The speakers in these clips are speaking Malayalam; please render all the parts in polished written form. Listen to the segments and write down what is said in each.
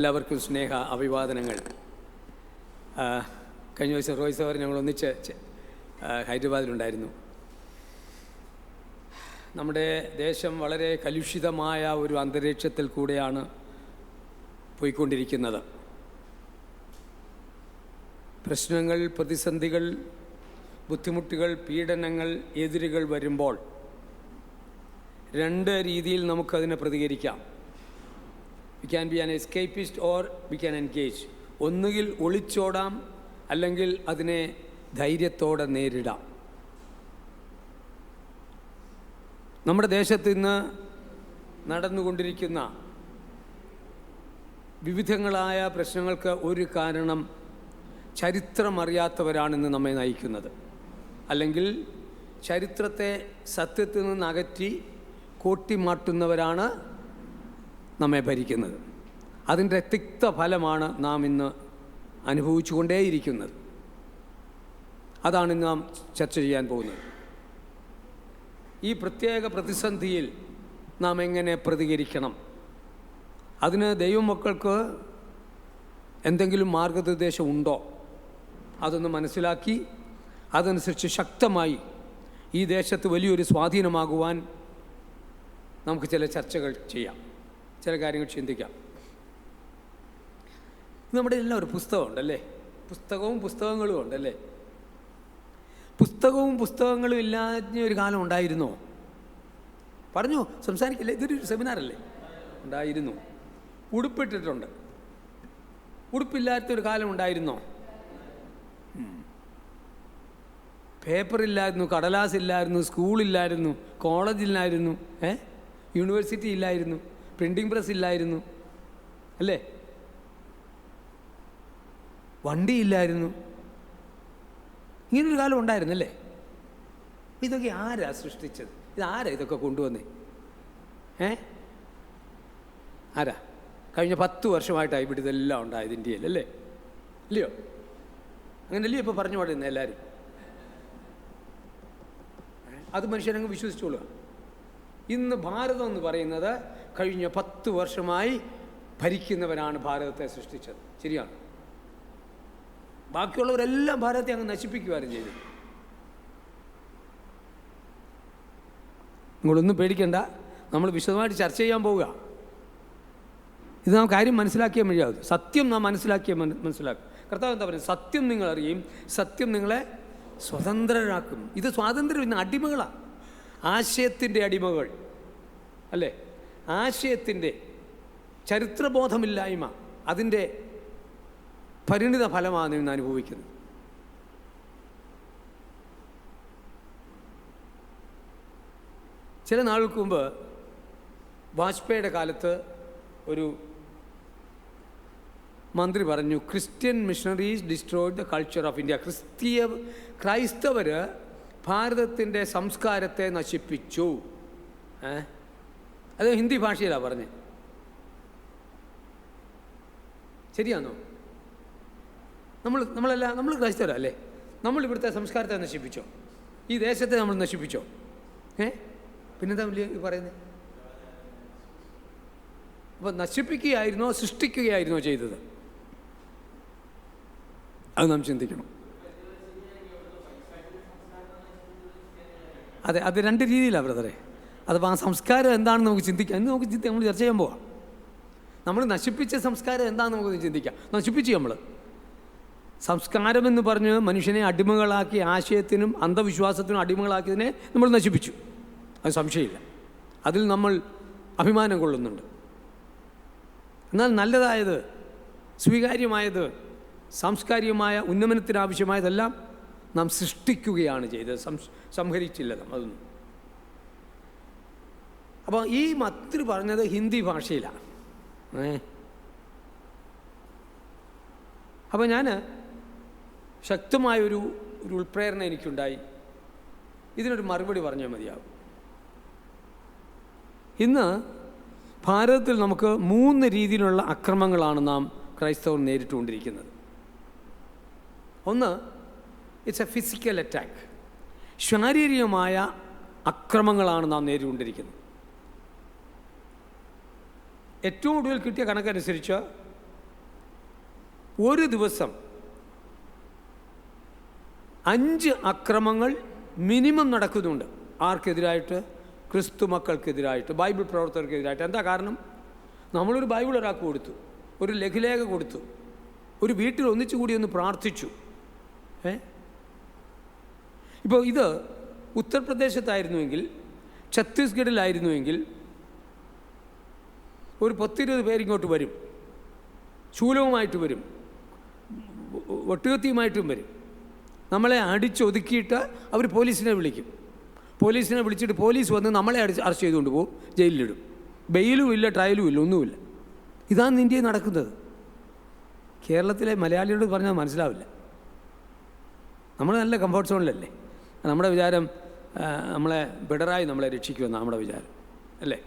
എല്ലാവർക്കും സ്നേഹ അഭിവാദനങ്ങൾ. കഴിഞ്ഞ ദിവസം റോയ് സാർ ഞങ്ങൾ ഒന്നിച്ച് ഹൈദരാബാദിലുണ്ടായിരുന്നു. നമ്മുടെ ദേശം വളരെ കലുഷിതമായ ഒരു അന്തരീക്ഷത്തിൽ കൂടെയാണ് പോയിക്കൊണ്ടിരിക്കുന്നത്. പ്രശ്നങ്ങൾ, പ്രതിസന്ധികൾ, ബുദ്ധിമുട്ടുകൾ, പീഡനങ്ങൾ, എതിരുകൾ വരുമ്പോൾ രണ്ട് രീതിയിൽ നമുക്കതിനെ പ്രതികരിക്കാം. We can be an escapist or we can engage. ഒന്നുകിൽ ഒളിച്ചോടാം, അല്ലെങ്കിൽ അതിനെ ധൈര്യത്തോടെ നേരിടാം. നമ്മുടെ ദേശത്ത് ഇന്ന് നടന്നുകൊണ്ടിരിക്കുന്ന വിവിധങ്ങളായ പ്രശ്നങ്ങൾക്ക് ഒരു കാരണം ചരിത്രമറിയാത്തവരാണിന്ന് നമ്മെ നയിക്കുന്നത്. അല്ലെങ്കിൽ ചരിത്രത്തെ സത്യത്തിൽ നിന്ന് അകറ്റി കോട്ടിമാട്ടുന്നവരാണ് നമ്മെ ഭരിക്കുന്നത്. അതിൻ്റെ തിക്ത ഫലമാണ് നാം ഇന്ന് അനുഭവിച്ചു കൊണ്ടേയിരിക്കുന്നത്. അതാണ് ഇന്ന് നാം ചർച്ച ചെയ്യാൻ പോകുന്നത്. ഈ പ്രത്യേക പ്രതിസന്ധിയിൽ നാം എങ്ങനെ പ്രതികരിക്കണം? അതിന് ദൈവമക്കൾക്ക് എന്തെങ്കിലും മാർഗനിർദ്ദേശം ഉണ്ടോ? അതൊന്ന് മനസ്സിലാക്കി അതനുസരിച്ച് ശക്തമായി ഈ ദേശത്ത് വലിയൊരു സ്വാധീനമാകുവാൻ നമുക്ക് ചില ചർച്ചകൾ ചെയ്യാം, ചില കാര്യങ്ങൾ ചിന്തിക്കാം. നമ്മുടെ എല്ലാം ഒരു പുസ്തകമുണ്ടല്ലേ? പുസ്തകങ്ങളും ഉണ്ടല്ലേ? പുസ്തകങ്ങളും ഇല്ലാത്ത ഒരു കാലം ഉണ്ടായിരുന്നോ? പറഞ്ഞോ, സംസാരിക്കില്ലേ? ഇതൊരു സെമിനാറല്ലേ? ഉണ്ടായിരുന്നു. ഉടുപ്പിട്ടിട്ടുണ്ട്. ഉടുപ്പില്ലാത്തൊരു കാലം ഉണ്ടായിരുന്നോ? പേപ്പറില്ലായിരുന്നു, കടലാസില്ലായിരുന്നു, സ്കൂളില്ലായിരുന്നു, കോളേജില്ലായിരുന്നു, യൂണിവേഴ്സിറ്റി ഇല്ലായിരുന്നു, പ്രിൻറ്റിംഗ് പ്രസ് ഇല്ലായിരുന്നു, അല്ലേ? വണ്ടിയില്ലായിരുന്നു. ഇങ്ങനൊരു കാലം ഉണ്ടായിരുന്നല്ലേ? ഇതൊക്കെ ആരാ സൃഷ്ടിച്ചത്? ഇതാരാ ഇതൊക്കെ കൊണ്ടുവന്നേ? ആരാ? കഴിഞ്ഞ 10 വർഷമായിട്ടാണ് ഇവിടെ ഇതെല്ലാം ഉണ്ടായത് ഇന്ത്യയിൽ, അല്ലേ? ഇല്ലയോ? അങ്ങനെയല്ലേ ഇപ്പോൾ പറഞ്ഞു പാടുന്നത് എല്ലാവരും? അത് മനുഷ്യനങ്ങ് വിശ്വസിച്ചോളുക. ഇന്ന് ഭാരതം എന്ന് പറയുന്നത് കഴിഞ്ഞ 10 വർഷമായി ഭരിക്കുന്നവരാണ് ഭാരതത്തെ സൃഷ്ടിച്ചത്. ശരിയാണ്. ബാക്കിയുള്ളവരെല്ലാം ഭാരതത്തെ അങ്ങ് നശിപ്പിക്കുവാനും ചെയ്തു. നിങ്ങളൊന്നും പേടിക്കണ്ട, നമ്മൾ വിശദമായിട്ട് ചർച്ച ചെയ്യാൻ പോവുക. ഇത് നാം കാര്യം മനസ്സിലാക്കിയാൽ മതിയാകും. സത്യം നാം മനസ്സിലാക്കും. കർത്താവ് എന്താ പറയുന്നത്? സത്യം നിങ്ങൾ അറിയും, സത്യം നിങ്ങളെ സ്വതന്ത്രരാക്കും. ഇത് സ്വാതന്ത്ര്യം ഇന്ന് അടിമകളാണ്, ആശയത്തിൻ്റെ അടിമകൾ, അല്ലേ? ആശയത്തിൻ്റെ ചരിത്രബോധമില്ലായ്മ, അതിൻ്റെ പരിണിത ഫലമാണ് ഇന്ന് അനുഭവിക്കുന്നത്. ചില നാളുകൾക്ക് മുമ്പ് വാജ്പേയിയുടെ കാലത്ത് ഒരു മന്ത്രി പറഞ്ഞു, Christian missionaries destroyed the culture of India. ക്രൈസ്തവർ ഭാരതത്തിൻ്റെ സംസ്കാരത്തെ നശിപ്പിച്ചു. അത് ഹിന്ദി ഭാഷയിലാണ് പറഞ്ഞത്. ശരിയാണോ? നമ്മൾ ക്രൈസ്തവരല്ലേ? നമ്മൾ ഇവിടുത്തെ സംസ്കാരത്തെ നശിപ്പിച്ചോ? ഈ ദേശത്തെ നമ്മൾ നശിപ്പിച്ചോ? പിന്നെന്താ വലിയ പറയുന്നത്? അപ്പോൾ നശിപ്പിക്കുകയായിരുന്നോ സൃഷ്ടിക്കുകയായിരുന്നോ ചെയ്തത്? അത് നാം ചിന്തിക്കണം. അതെ, അത് രണ്ട് രീതിയിലാണ് ബ്രദറെ. അതപ്പോൾ ആ സംസ്കാരം എന്താണെന്ന് നമുക്ക് ചിന്തിക്കാം. ഇന്ന് നമ്മൾ ചർച്ച ചെയ്യാൻ പോവാം. നമ്മൾ നശിപ്പിച്ച സംസ്കാരം എന്താണെന്ന് നമുക്ക് ചിന്തിക്കാം. നശിപ്പിച്ചു നമ്മൾ സംസ്കാരമെന്ന് പറഞ്ഞ് മനുഷ്യനെ അടിമകളാക്കി, ആശയത്തിനും അന്ധവിശ്വാസത്തിനും അടിമകളാക്കിയതിനെ നമ്മൾ നശിപ്പിച്ചു. അത് സംശയമില്ല. അതിൽ നമ്മൾ അഭിമാനം കൊള്ളുന്നുണ്ട്. എന്നാൽ നല്ലതായത്, സ്വീകാര്യമായത്, സാംസ്കാരികമായ ഉന്നമനത്തിനാവശ്യമായതെല്ലാം നാം സൃഷ്ടിക്കുകയാണ് ചെയ്തത്, സംഹരിച്ചില്ല അതൊന്നും. അപ്പോൾ ഈ മന്ത്രി പറഞ്ഞത് ഹിന്ദി ഭാഷയിലാണ്. അപ്പോൾ ഞാൻ ശക്തമായൊരു ഉൾപ്രേരണ എനിക്കുണ്ടായി. ഇതിനൊരു മറുപടി പറഞ്ഞാൽ മതിയാകും. ഇന്ന് ഭാരതത്തിൽ നമുക്ക് 3 രീതിയിലുള്ള അക്രമങ്ങളാണ് നാം ക്രൈസ്തവർ നേരിട്ടുകൊണ്ടിരിക്കുന്നത്. ഒന്ന്, ഇറ്റ്സ് എ ഫിസിക്കൽ അറ്റാക്ക്. ശാരീരികമായ അക്രമങ്ങളാണ് നാം നേരിട്ടുകൊണ്ടിരിക്കുന്നത്. ഏറ്റവും ഒടുവിൽ കിട്ടിയ കണക്കനുസരിച്ച് ഒരു ദിവസം 5 അക്രമങ്ങൾ മിനിമം നടക്കുന്നുണ്ട്. ആർക്കെതിരായിട്ട്? ക്രിസ്തു മക്കൾക്കെതിരായിട്ട്, ബൈബിൾ പ്രവർത്തകർക്കെതിരായിട്ട്. എന്താ കാരണം? നമ്മളൊരു ബൈബിൾ ഒരാൾക്ക് കൊടുത്തു, ഒരു ലഘുലേഖ കൊടുത്തു, ഒരു വീട്ടിൽ ഒന്നിച്ചുകൂടി ഒന്ന് പ്രാർത്ഥിച്ചു. ഇപ്പോൾ ഇത് ഉത്തർപ്രദേശത്തായിരുന്നുവെങ്കിൽ, ഛത്തീസ്ഗഡിലായിരുന്നുവെങ്കിൽ ഒരു 10-20 പേരിങ്ങോട്ട് വരും, ശൂലവുമായിട്ട് വരും, ഒട്ടുകത്തിയുമായിട്ടും വരും. നമ്മളെ അടിച്ചൊതുക്കിയിട്ട് അവർ പോലീസിനെ വിളിക്കും. പോലീസിനെ വിളിച്ചിട്ട് പോലീസ് വന്ന് നമ്മളെ അറസ്റ്റ് ചെയ്തുകൊണ്ട് പോകും, ജയിലിലിടും. ബെയിലും ഇല്ല, ട്രയലും ഇല്ല, ഒന്നുമില്ല. ഇതാണ് ഇന്ത്യയിൽ നടക്കുന്നത്. കേരളത്തിലെ മലയാളിയോട് പറഞ്ഞാൽ മനസ്സിലാവില്ല. നമ്മൾ നല്ല കംഫർട്ട് സോണിലല്ലേ. നമ്മുടെ വിചാരം നമ്മളെ ബെഡറായി നമ്മളെ രക്ഷിക്കുമെന്ന് നമ്മുടെ വിചാരം അല്ലേ.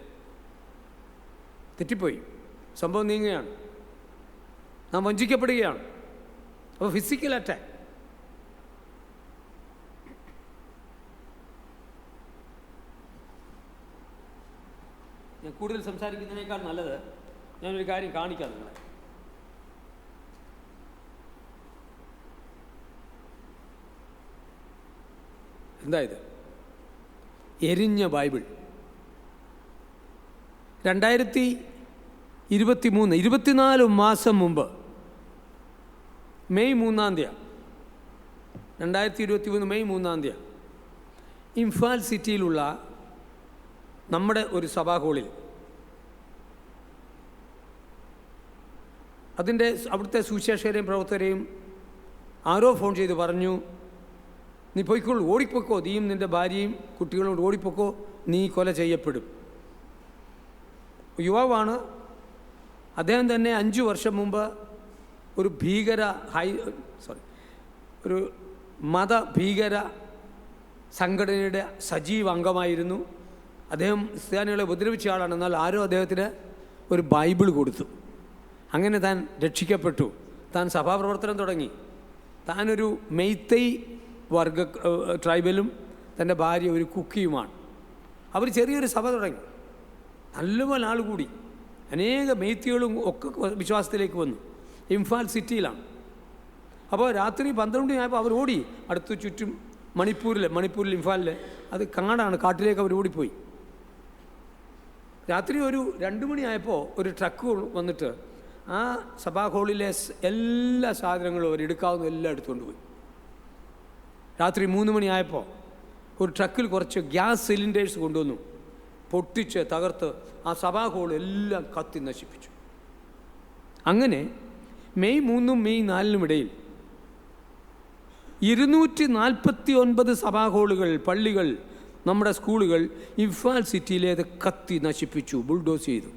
തെറ്റിപ്പോയി. സംഭവം നീങ്ങുകയാണ്, നാം വഞ്ചിക്കപ്പെടുകയാണ്. അപ്പോൾ ഫിസിക്കൽ അറ്റാക്ക്. ഞാൻ കൂടുതൽ സംസാരിക്കുന്നതിനേക്കാൾ നല്ലത് ഞാനൊരു കാര്യം കാണിക്കാം നിങ്ങളെ. എന്താ ഇത്? എരിഞ്ഞ ബൈബിൾ. 2023 24 മാസം മുമ്പ് മെയ് 3 2023 മെയ് 3 ഇംഫാൽ സിറ്റിയിലുള്ള നമ്മുടെ ഒരു സഭാ ഹാളിൽ അവിടുത്തെ സുവിശേഷകരെയും പ്രവർത്തകരെയും ആരോ ഫോൺ ചെയ്ത് പറഞ്ഞു, നീ പോയിക്കോളൂ, ഓടിപ്പോക്കോ, നീയും നിൻ്റെ ഭാര്യയും കുട്ടികളോട് ഓടിപ്പോക്കോ, നീ കൊല ചെയ്യപ്പെടും. യുവാവാണ്. അദ്ദേഹം തന്നെ 5 വർഷം മുമ്പ് ഒരു ഒരു മതഭീകര സംഘടനയുടെ സജീവ അംഗമായിരുന്നു. അദ്ദേഹം ക്രിസ്ത്യാനികളെ ഉപദ്രവിച്ച ആളാണ്. എന്നാൽ ആരോ അദ്ദേഹത്തിന് ഒരു ബൈബിൾ കൊടുത്തു. അങ്ങനെ താൻ രക്ഷിക്കപ്പെട്ടു. താൻ സഭാപ്രവർത്തനം തുടങ്ങി. താനൊരു മെയ്തൈ ട്രൈബലും തൻ്റെ ഭാര്യ ഒരു കുക്കിയുമാണ്. അവർ ചെറിയൊരു സഭ തുടങ്ങി. നല്ലപോലെ ആൾ കൂടി. അനേക മെയ്ത്തികളും ഒക്കെ വിശ്വാസത്തിലേക്ക് വന്നു. ഇംഫാൽ സിറ്റിയിലാണ്. അപ്പോൾ രാത്രി 12 ആയപ്പോൾ അവർ ഓടി. അടുത്ത് ചുറ്റും മണിപ്പൂരിൽ ഇംഫാലിൽ അത് കാടാണ്, കാട്ടിലേക്ക് അവർ ഓടിപ്പോയി. രാത്രി ഒരു 2 മണിയായപ്പോൾ ഒരു ട്രക്ക് വന്നിട്ട് ആ സഭാ ഹാളിലെ എല്ലാ സാധനങ്ങളും അവർ എടുക്കാവുന്ന എല്ലാം എടുത്തുകൊണ്ട് പോയി. രാത്രി 3 മണിയായപ്പോൾ ഒരു ട്രക്കിൽ കുറച്ച് ഗ്യാസ് സിലിണ്ടേഴ്സ് കൊണ്ടുവന്നു. പൊട്ടിച്ച് തകർത്ത് ആ സഭാ ഹാൾ എല്ലാം കത്തി നശിപ്പിച്ചു. അങ്ങനെ മെയ് 3 മെയ് 4 ഇടയിൽ 249 സഭാ ഹാളുകൾ, പള്ളികൾ, നമ്മുടെ സ്കൂളുകൾ ഇംഫാൽ സിറ്റിയിലേത് കത്തി നശിപ്പിച്ചു, ബുൾഡോസ് ചെയ്തു.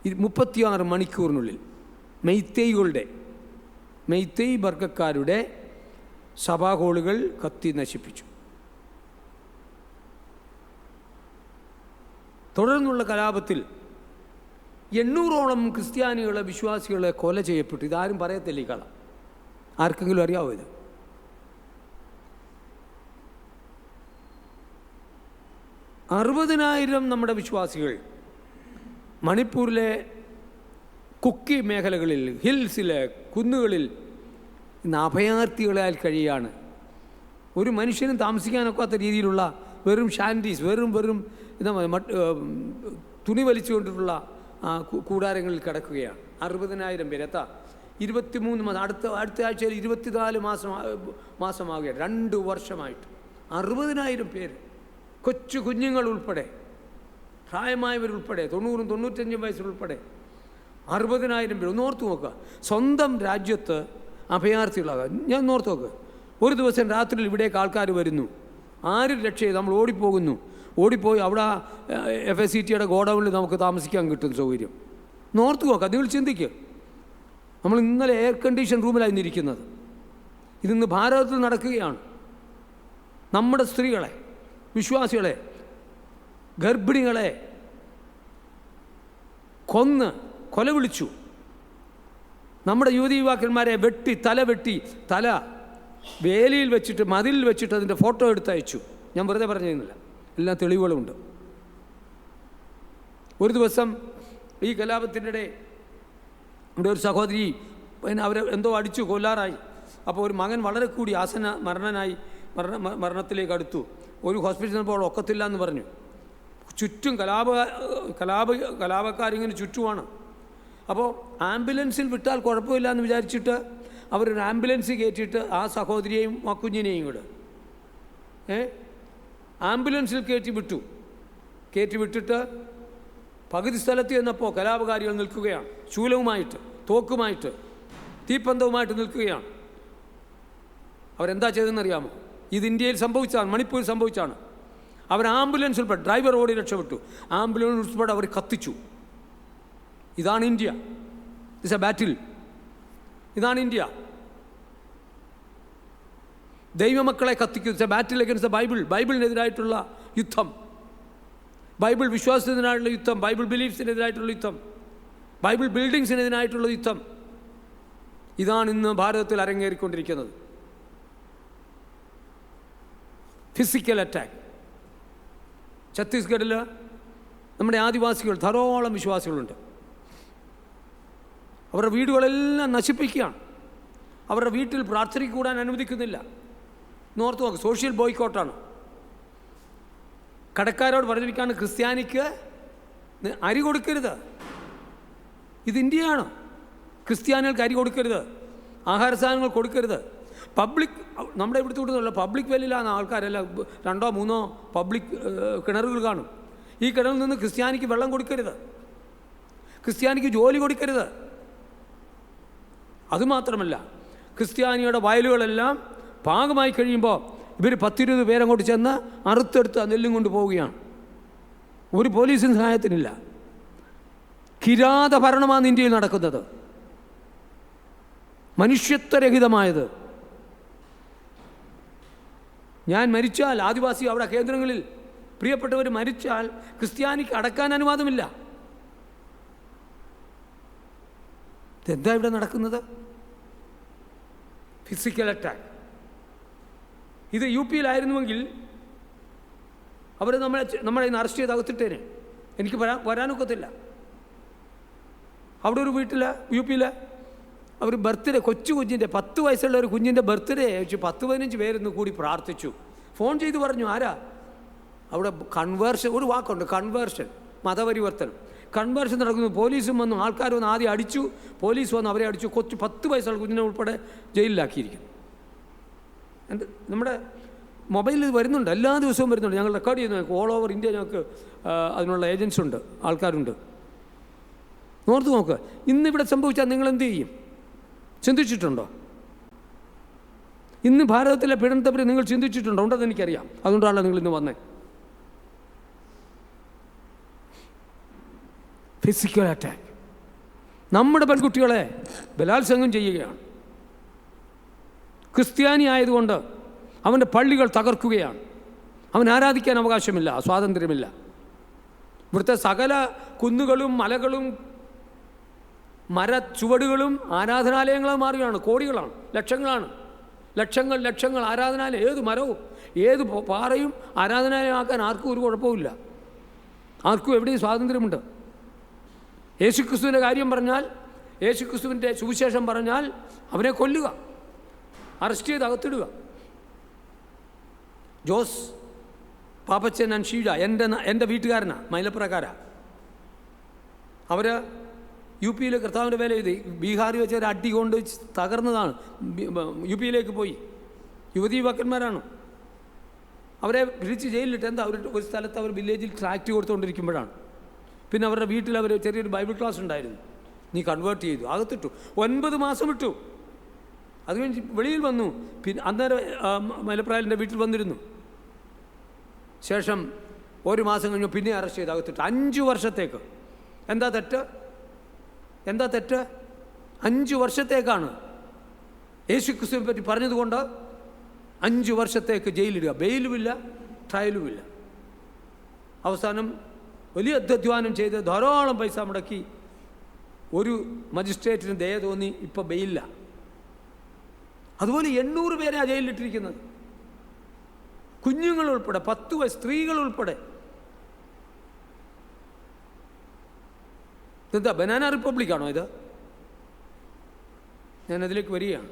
36 മണിക്കൂറിനുള്ളിൽ മെയ്തൈ വർഗക്കാരുടെ സഭാ ഹാളുകൾ കത്തി നശിപ്പിച്ചു. തുടർന്നുള്ള കലാപത്തിൽ 800ഓളം ക്രിസ്ത്യാനികളെ, വിശ്വാസികളെ കൊല ചെയ്യപ്പെട്ടു. ഇതാരും പറയത്തില്ല ഈ കഥ. ആർക്കെങ്കിലും അറിയാവോ ഇത്? 60,000 നമ്മുടെ വിശ്വാസികൾ മണിപ്പൂരിലെ കുക്കി മേഖലകളിൽ, ഹിൽസിലെ കുന്നുകളിൽ ഇന്ന് അഭയാർത്ഥികളാൽ കഴിയാണ്. ഒരു മനുഷ്യനും താമസിക്കാനൊക്കാത്ത രീതിയിലുള്ള വെറും ഷാൻഡീസ്, വെറും എന്താ തുണി വലിച്ചുകൊണ്ടിട്ടുള്ള കൂടാരങ്ങളിൽ കിടക്കുകയാണ്. 60,000 പേര്. 23 മാസം, അടുത്ത ആഴ്ചയിൽ 24 മാസമാകുകയാണ്. 2 വർഷമായിട്ട് 60,000 പേര്, കൊച്ചു കുഞ്ഞുങ്ങൾ ഉൾപ്പെടെ, പ്രായമായവരുൾപ്പെടെ, 90-95 വയസ്സുൾപ്പെടെ 60,000 പേര്. ഒന്ന് ഓർത്ത് നോക്കുക. സ്വന്തം രാജ്യത്ത് അഭയാർത്ഥികളാകാം. ഞാൻ ഓർത്ത് നോക്കുക. ഒരു ദിവസം രാത്രിയിൽ ഇവിടേക്ക് ആൾക്കാർ വരുന്നു. ആരും രക്ഷയെ നമ്മൾ ഓടിപ്പോയി അവിടെ FSCTയുടെ ഗോഡൗണിൽ നമുക്ക് താമസിക്കാൻ കിട്ടും സൗകര്യം. നോർത്ത് നോക്കുക. നിങ്ങൾ ചിന്തിക്കുക. നമ്മൾ ഇന്നലെ എയർ കണ്ടീഷൻ റൂമിലായിരുന്നു ഇരിക്കുന്നത്. ഇതിന്ന് ഭാരതത്തിൽ നടക്കുകയാണ്. നമ്മുടെ സ്ത്രീകളെ, വിശ്വാസികളെ, ഗർഭിണികളെ കൊല വിളിച്ചു. നമ്മുടെ യുവതി യുവാക്കന്മാരെ തല വേലിയിൽ വെച്ചിട്ട്, മതിലിൽ വെച്ചിട്ട് അതിൻ്റെ ഫോട്ടോ എടുത്തയച്ചു. ഞാൻ വെറുതെ പറഞ്ഞിരുന്നില്ല, എല്ലാ തെളിവുകളുമുണ്ട്. ഒരു ദിവസം ഈ കലാപത്തിനിടെ നമ്മുടെ ഒരു സഹോദരി പിന്നെ അവരെ എന്തോ അടിച്ചു കൊല്ലാറായി. അപ്പോൾ ഒരു മകൻ വളരെ കൂടി മരണത്തിലേക്ക് അടുത്തു. ഒരു ഹോസ്പിറ്റലിൽ പോകാൻ ഒക്കത്തില്ല എന്ന് പറഞ്ഞു. ചുറ്റും കലാപക്കാരിങ്ങനെ ചുറ്റുമാണ്. അപ്പോൾ ആംബുലൻസിൽ വിട്ടാൽ കുഴപ്പമില്ല എന്ന് വിചാരിച്ചിട്ട് അവരൊരു ആംബുലൻസ് കയറ്റിയിട്ട് ആ സഹോദരിയെയും ആ കുഞ്ഞിനെയും കൂടെ ആംബുലൻസിൽ കയറ്റി വിട്ടിട്ട് പകുതി സ്ഥലത്ത് ചെന്നപ്പോൾ കലാപകാരികൾ നിൽക്കുകയാണ്. ശൂലവുമായിട്ട്, തോക്കുമായിട്ട്, തീപ്പന്തവുമായിട്ട് നിൽക്കുകയാണ്. അവരെന്താ ചെയ്തതെന്നറിയാമോ? ഇത് ഇന്ത്യയിൽ സംഭവിച്ചാണ്, മണിപ്പൂരിൽ സംഭവിച്ചാണ്. അവർ ആംബുലൻസ് ഉൾപ്പെടെ, ഡ്രൈവർ ഓടി രക്ഷപ്പെട്ടു, ആംബുലൻസ് ഉൾപ്പെടെ അവർ കത്തിച്ചു. ഇതാണ് ഇന്ത്യ. ഇറ്റ്സ് എ ബാറ്റിൽ. ഇതാണ് ഇന്ത്യ. ദൈവമക്കളെ കത്തിക്കും. It's a battle against the Bible. ബൈബിളിനെതിരായിട്ടുള്ള യുദ്ധം, ബൈബിൾ വിശ്വാസത്തിനെതിരായിട്ടുള്ള യുദ്ധം, ബൈബിൾ ബിലീഫ്സിനെതിരായിട്ടുള്ള യുദ്ധം, ബൈബിൾ ബിൽഡിങ്സിനെതിരായിട്ടുള്ള യുദ്ധം. ഇതാണ് ഇന്ന് ഭാരതത്തിൽ അരങ്ങേറിക്കൊണ്ടിരിക്കുന്നത്. Physical attack. ഛത്തീസ്ഗഡിൽ നമ്മുടെ ആദിവാസികൾ ധാരാളം വിശ്വാസികളുണ്ട്. അവരുടെ വീടുകളെല്ലാം നശിപ്പിക്കുകയാണ്. അവരുടെ വീട്ടിൽ പ്രാർത്ഥനയ്ക്ക് കൂടാൻ അനുവദിക്കുന്നില്ല. നോർത്ത് നോക്ക്, സോഷ്യൽ ബോയ്ക്കോട്ടാണ്. കടക്കാരോട് പറഞ്ഞിരിക്കുകയാണ്, ക്രിസ്ത്യാനിക്ക് അരി കൊടുക്കരുത്. ഇത് ഇന്ത്യയാണ്. ക്രിസ്ത്യാനികൾക്ക് അരി കൊടുക്കരുത്, ആഹാര സാധനങ്ങൾ കൊടുക്കരുത്. പബ്ലിക്, നമ്മുടെ ഇവിടുത്തെ കൂട്ടുന്നല്ല, പബ്ലിക് വെല്ലിലാണ് ആൾക്കാരെല്ലാം 2 or 3 പബ്ലിക് കിണറുകൾ കാണും. ഈ കിണറിൽ നിന്ന് ക്രിസ്ത്യാനിക്ക് വെള്ളം കൊടുക്കരുത്, ക്രിസ്ത്യാനിക്ക് ജോലി കൊടുക്കരുത്. അതുമാത്രമല്ല, ക്രിസ്ത്യാനിയുടെ വയലുകളെല്ലാം പാകമായി കഴിയുമ്പോൾ ഇവർ 10-20 പേരങ്ങോട്ട് ചെന്ന് അറുത്തെടുത്ത് നെല്ലും കൊണ്ട് പോവുകയാണ്. ഒരു പോലീസിന് സഹായത്തിനില്ല. കിരാത ഭരണമാണ് ഇന്ത്യയിൽ നടക്കുന്നത്, മനുഷ്യത്വരഹിതമായത്. ഞാൻ മരിച്ചാൽ, ആദിവാസി അവിടെ കേന്ദ്രങ്ങളിൽ പ്രിയപ്പെട്ടവർ മരിച്ചാൽ ക്രിസ്ത്യാനിക്ക് അടക്കാൻ അനുവാദമില്ല. ഇതെന്താ ഇവിടെ നടക്കുന്നത്? Physical attack. ഇത് UP യിലായിരുന്നുവെങ്കിൽ അവർ നമ്മളെ ഇന്ന് അറസ്റ്റ് ചെയ്ത് അകത്തിട്ടേനെ. എനിക്ക് വരാനൊക്കത്തില്ല. അവിടെ ഒരു വീട്ടിൽ UP അവർ ബർത്ത്ഡേ, കൊച്ചു കുഞ്ഞിൻ്റെ 10 വയസ്സുള്ള ഒരു കുഞ്ഞിൻ്റെ ബർത്ത്ഡേ വെച്ച് 10-15 പേരിന്ന് കൂടി പ്രാർത്ഥിച്ചു. ഫോൺ ചെയ്ത് പറഞ്ഞു, ആരാ അവിടെ കൺവേർഷൻ, ഒരു വാക്കുണ്ട്, കൺവേർഷൻ, മതപരിവർത്തനം. കൺവേർഷൻ നടക്കുന്നു. പോലീസും വന്നു, ആൾക്കാർ വന്ന് ആദ്യം അടിച്ചു, പോലീസ് വന്ന് അവരെ അടിച്ചു. 10 വയസ്സുള്ള കുഞ്ഞിനെ ഉൾപ്പെടെ ജയിലിലാക്കിയിരിക്കുന്നു. നമ്മുടെ മൊബൈലിൽ വരുന്നുണ്ട്, എല്ലാ ദിവസവും വരുന്നുണ്ട്. ഞങ്ങൾ റെക്കോർഡ് ചെയ്യുന്നു. ഓൾ ഓവർ ഇന്ത്യ ഞങ്ങൾക്ക് അതിനുള്ള ഏജൻസ് ഉണ്ട്, ആൾക്കാരുണ്ട്. ഓർത്ത് നോക്ക്, ഇന്നിവിടെ സംഭവിച്ചാൽ നിങ്ങൾ എന്ത് ചെയ്യും? ചിന്തിച്ചിട്ടുണ്ടോ? ഇന്ന് ഭാരതത്തിലെ പീഡനത്തെപ്പറ്റി നിങ്ങൾ ചിന്തിച്ചിട്ടുണ്ടോ? ഉണ്ടെന്ന് എനിക്കറിയാം. അതുകൊണ്ടാണല്ലോ നിങ്ങൾ ഇന്ന് വന്നേ. Physical attack. നമ്മുടെ പെൺകുട്ടികളെ ബലാത്സംഗം ചെയ്യുകയാണ്. ക്രിസ്ത്യാനി ആയതുകൊണ്ട് അവൻ്റെ പള്ളികൾ തകർക്കുകയാണ്. അവൻ ആരാധിക്കാൻ അവകാശമില്ല, സ്വാതന്ത്ര്യമില്ല. ഇവിടുത്തെ സകല കുന്നുകളും മലകളും മരച്ചുവടുകളും ആരാധനാലയങ്ങളായി മാറുകയാണ്. കോടികളാണ്, ലക്ഷങ്ങളാണ്, ലക്ഷങ്ങൾ ആരാധനാലയം. ഏത് മരവും ഏത് പാറയും ആരാധനാലയമാക്കാൻ ആർക്കും ഒരു കുഴപ്പമില്ല. ആർക്കും എവിടെയും സ്വാതന്ത്ര്യമുണ്ട്. യേശുക്രിസ്തുവിൻ്റെ കാര്യം പറഞ്ഞാൽ, യേശുക്രിസ്തുവിൻ്റെ സുവിശേഷം പറഞ്ഞാൽ അവനെ കൊല്ലുക, അറസ്റ്റ് ചെയ്ത് അകത്തിടുക. ജോസ് പാപ്പച്ചൻ ആൻഡ് ഷീജ എൻ്റെ വീട്ടുകാരനാണ്, മൈലപ്പുറക്കാരാ. അവർ UP കർത്താവിൻ്റെ വേല ചെയ്ത് ബീഹാറിൽ വെച്ച് ഒരു അടി കൊണ്ട് തകർന്നതാണ്. UP പോയി. യുവതീ യുവാക്കന്മാരാണ്. അവരെ വിളിച്ച് ജയിലിലിട്ട്. എന്താ, ഒരു സ്ഥലത്ത് അവർ വില്ലേജിൽ ട്രാക്റ്റ് കൊടുത്തുകൊണ്ടിരിക്കുമ്പോഴാണ്. പിന്നെ അവരുടെ വീട്ടിൽ അവർ ചെറിയൊരു ബൈബിൾ ക്ലാസ് ഉണ്ടായിരുന്നു. നീ കൺവേർട്ട് ചെയ്തു, അകത്തിട്ടു. 9 മാസം ഇട്ടു. അത് കഴിഞ്ഞ് വെളിയിൽ വന്നു. പിന്നെ അന്നേരം മലപ്രായലിൻ്റെ വീട്ടിൽ വന്നിരുന്നു. ശേഷം 1 മാസം കഴിഞ്ഞു പിന്നെ അറസ്റ്റ് ചെയ്ത് അകത്തിട്ടു. 5 വർഷത്തേക്ക്. എന്താ തെറ്റ്? 5 വർഷത്തേക്കാണ്. യേശുക്രിസ്തുവിനെ പറ്റി പറഞ്ഞതുകൊണ്ട് 5 വർഷത്തേക്ക് ജയിലിടുക. ബെയിലുമില്ല, ട്രയലുമില്ല. അവസാനം വലിയ അധ്വാനം ചെയ്ത് ധാരാളം പൈസ മുടക്കി ഒരു മജിസ്ട്രേറ്റിന് ദയ തോന്നി ഇപ്പോൾ ബെയിലില്ല. അതുപോലെ 800 പേരെയാണ് ജയിലിലിട്ടിരിക്കുന്നത്. കുഞ്ഞുങ്ങൾ ഉൾപ്പെടെ, 10 വയസ്സ് സ്ത്രീകൾ ഉൾപ്പെടെ. ഇതെന്താ, ബനാന റിപ്പബ്ലിക്കാണോ ഇത്? ഞാനതിലേക്ക് വരികയാണ്.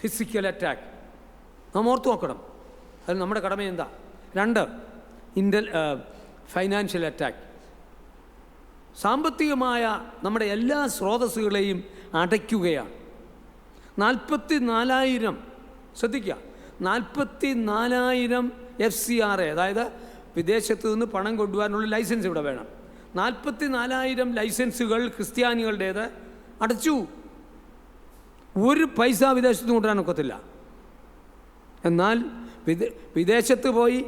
ഫിസിക്കൽ അറ്റാക്ക് നാം ഓർത്തു നോക്കണം. അത് നമ്മുടെ കടമ എന്താ? 2 ഫൈനാൻഷ്യൽ അറ്റാക്ക്. സാമ്പത്തികമായ നമ്മുടെ എല്ലാ സ്രോതസ്സുകളെയും അടയ്ക്കുകയാണ്. 44,000 ശ്രദ്ധിക്കുക, 44,000 FCRA, അതായത് വിദേശത്ത് നിന്ന് പണം കൊണ്ടുപോകാനുള്ള ലൈസൻസ് ഇവിടെ വേണം. 44,000 ലൈസൻസുകൾ ക്രിസ്ത്യാനികളുടേത് അടച്ചു. ഒരു പൈസ വിദേശത്ത് കൊണ്ടുവരാൻ ഒക്കത്തില്ല. എന്നാൽ വിദേശത്ത് പോയി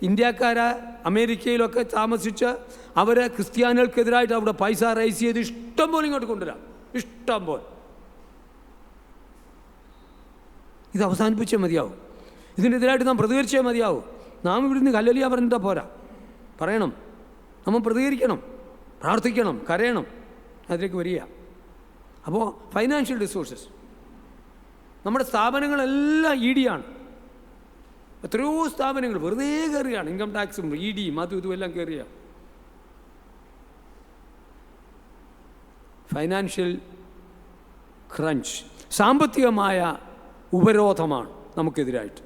ഇന്ത്യക്കാർ അമേരിക്കയിലൊക്കെ താമസിച്ച് അവർ ക്രിസ്ത്യാനികൾക്കെതിരായിട്ട് അവിടെ പൈസ റൈസ് ചെയ്ത് ഇഷ്ടം പോലെ ഇങ്ങോട്ട് കൊണ്ടുവരാം, ഇഷ്ടം പോലെ. ഇത് അവസാനിപ്പിച്ചേ മതിയാവും. ഇതിനെതിരായിട്ട് നാം പ്രതികരിച്ചേ മതിയാവും. നാം ഇവിടുന്ന് ഹല്ലേലൂയ പറഞ്ഞിട്ടാ പോരാ, പറയണം, നമ്മൾ പ്രതികരിക്കണം, പ്രാർത്ഥിക്കണം, കരയണം. അതിലേക്ക് വരിക. അപ്പോൾ ഫൈനാൻഷ്യൽ റിസോഴ്സസ്, നമ്മുടെ സ്ഥാപനങ്ങളെല്ലാം ED ആണ്. എത്രയോ സ്ഥാപനങ്ങൾ വെറുതെ കയറുകയാണ്. ഇൻകം ടാക്സും EDയും അതും ഇതുമെല്ലാം കയറുക. ഫൈനാൻഷ്യൽ ക്രഞ്ച്, സാമ്പത്തികമായ ഉപരോധമാണ് നമുക്കെതിരായിട്ട്.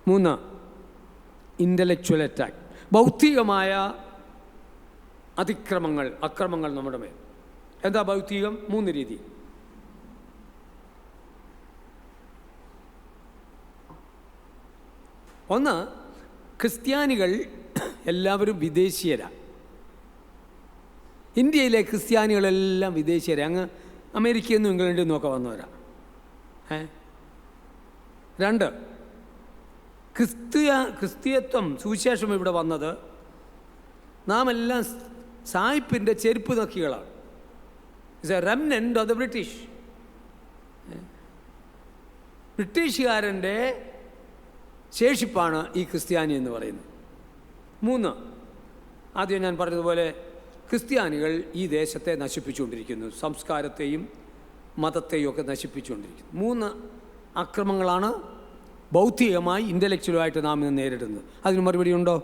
3 ഇൻ്റലക്ച്വൽ അറ്റാക്ക്, ബൗദ്ധികമായ അക്രമങ്ങൾ നമ്മുടെ മേൽ. എന്താ ബൗദ്ധികം? 3 രീതി. ഒന്ന്, ക്രിസ്ത്യാനികൾ എല്ലാവരും വിദേശീയരാണ്. ഇന്ത്യയിലെ ക്രിസ്ത്യാനികളെല്ലാം വിദേശീയരാണ്. അങ്ങ് അമേരിക്കയിൽ നിന്നും ഇംഗ്ലണ്ടിൽ നിന്നൊക്കെ വന്നവരാ. 2, ക്രിസ്തീയത്വം സുവിശേഷം ഇവിടെ വന്നത് നാം എല്ലാം സായിപ്പിൻ്റെ ചെരുപ്പ് നക്കികളാണ്. It's a remnant of the ബ്രിട്ടീഷുകാരൻ്റെ ശേഷിപ്പാണ് ഈ ക്രിസ്ത്യാനി എന്ന് പറയുന്നത്. 3, ആദ്യം ഞാൻ പറഞ്ഞതുപോലെ ക്രിസ്ത്യാനികൾ ഈ ദേശത്തെ നശിപ്പിച്ചുകൊണ്ടിരിക്കുന്നു, സംസ്കാരത്തെയും മതത്തെയും ഒക്കെ നശിപ്പിച്ചുകൊണ്ടിരിക്കുന്നു. 3 അക്രമങ്ങളാണ് ബൗദ്ധികമായി ഇൻ്റലക്ച്വലുമായിട്ട് നാം ഇന്ന് നേരിടുന്നത്. അതിന് മറുപടി ഉണ്ടോ?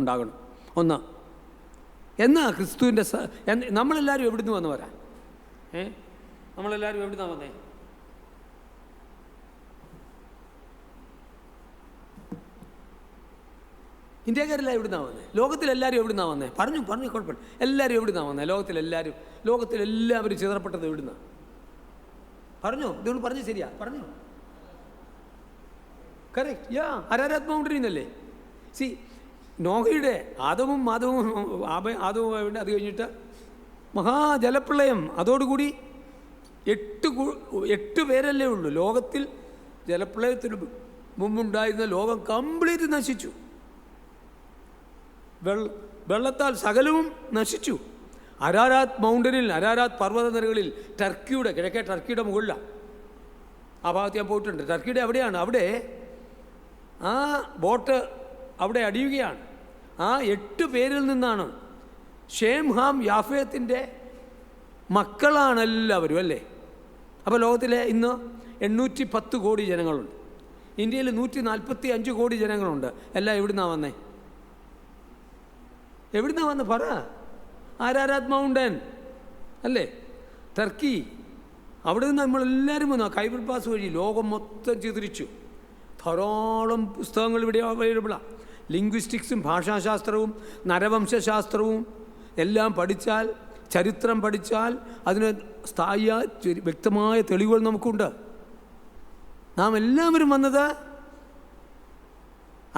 ഉണ്ടാകണം. 1, എന്നാ ക്രിസ്തുവിൻ്റെ നമ്മളെല്ലാവരും എവിടുന്ന് വന്നവരാ? നമ്മളെല്ലാവരും എവിടുന്നാണ് വന്നേ? ഇന്ത്യക്കാരെല്ലാം എവിടുന്നാണ് വന്നത്? ലോകത്തിലെല്ലാവരും എവിടുന്നാണ് വന്നത്? പറഞ്ഞു കുഴപ്പമില്ല. എല്ലാവരും എവിടുന്നാണ് വന്നത്? ലോകത്തിലെല്ലാവരും ചിതറപ്പെട്ടത് എവിടുന്നാണ്? പറഞ്ഞു, ഇതുകൊണ്ട് പറഞ്ഞു, ശരിയാ പറഞ്ഞു, കറക്റ്റ്. അരാരാത് മൗണ്ടനിൽ നിന്നല്ലേ? നോഹയുടെ ആദവും അത് കഴിഞ്ഞിട്ട് മഹാജലപ്രളയം, അതോടുകൂടി 8 പേരല്ലേ ഉള്ളൂ ലോകത്തിൽ. ജലപ്രളയത്തിന് മുമ്പുണ്ടായിരുന്ന ലോകം കംപ്ലീറ്റ് നശിച്ചു. വെള്ളത്താൽ സകലവും നശിച്ചു. അരാരാത് മൗണ്ടനിൽ, അരാരാത് പർവ്വതനിരകളിൽ, കിഴക്കേ ടർക്കിയുടെ മുകളിലാണ്. ആ ഭാഗത്ത് ഞാൻ പോയിട്ടുണ്ട്. ടർക്കിയുടെ അവിടെയാണ്. അവിടെ ആ ബോട്ട് അവിടെ അടിയുകയാണ്. ആ 8 പേരിൽ നിന്നാണ് ഷേം, ഹാം, യാഫേത്തിൻ്റെ മക്കളാണ് എല്ലാവരും, അല്ലേ? അപ്പോൾ ലോകത്തിലെ ഇന്ന് 810 കോടി ജനങ്ങളുണ്ട്. ഇന്ത്യയിൽ 145 കോടി ജനങ്ങളുണ്ട്. എല്ലാം എവിടുന്നാണ് വന്നേ? എവിടുന്നാണ് വന്ന് പറ? അരാരാത് മൗണ്ടൻ അല്ലേ? ടർക്കി. അവിടെ നിന്ന് നമ്മളെല്ലാവരും വന്നു. കൈബർ പാസ് വഴി ലോകം മൊത്തം ചിതറിച്ചു. ധാരാളം പുസ്തകങ്ങൾ ഇവിടെ അവൈലബിളാണ്. ലിംഗ്വിസ്റ്റിക്സും ഭാഷാശാസ്ത്രവും നരവംശാസ്ത്രവും എല്ലാം പഠിച്ചാൽ, ചരിത്രം പഠിച്ചാൽ അതിന് വ്യക്തമായ തെളിവുകൾ നമുക്കുണ്ട്. നാം എല്ലാവരും വന്നത്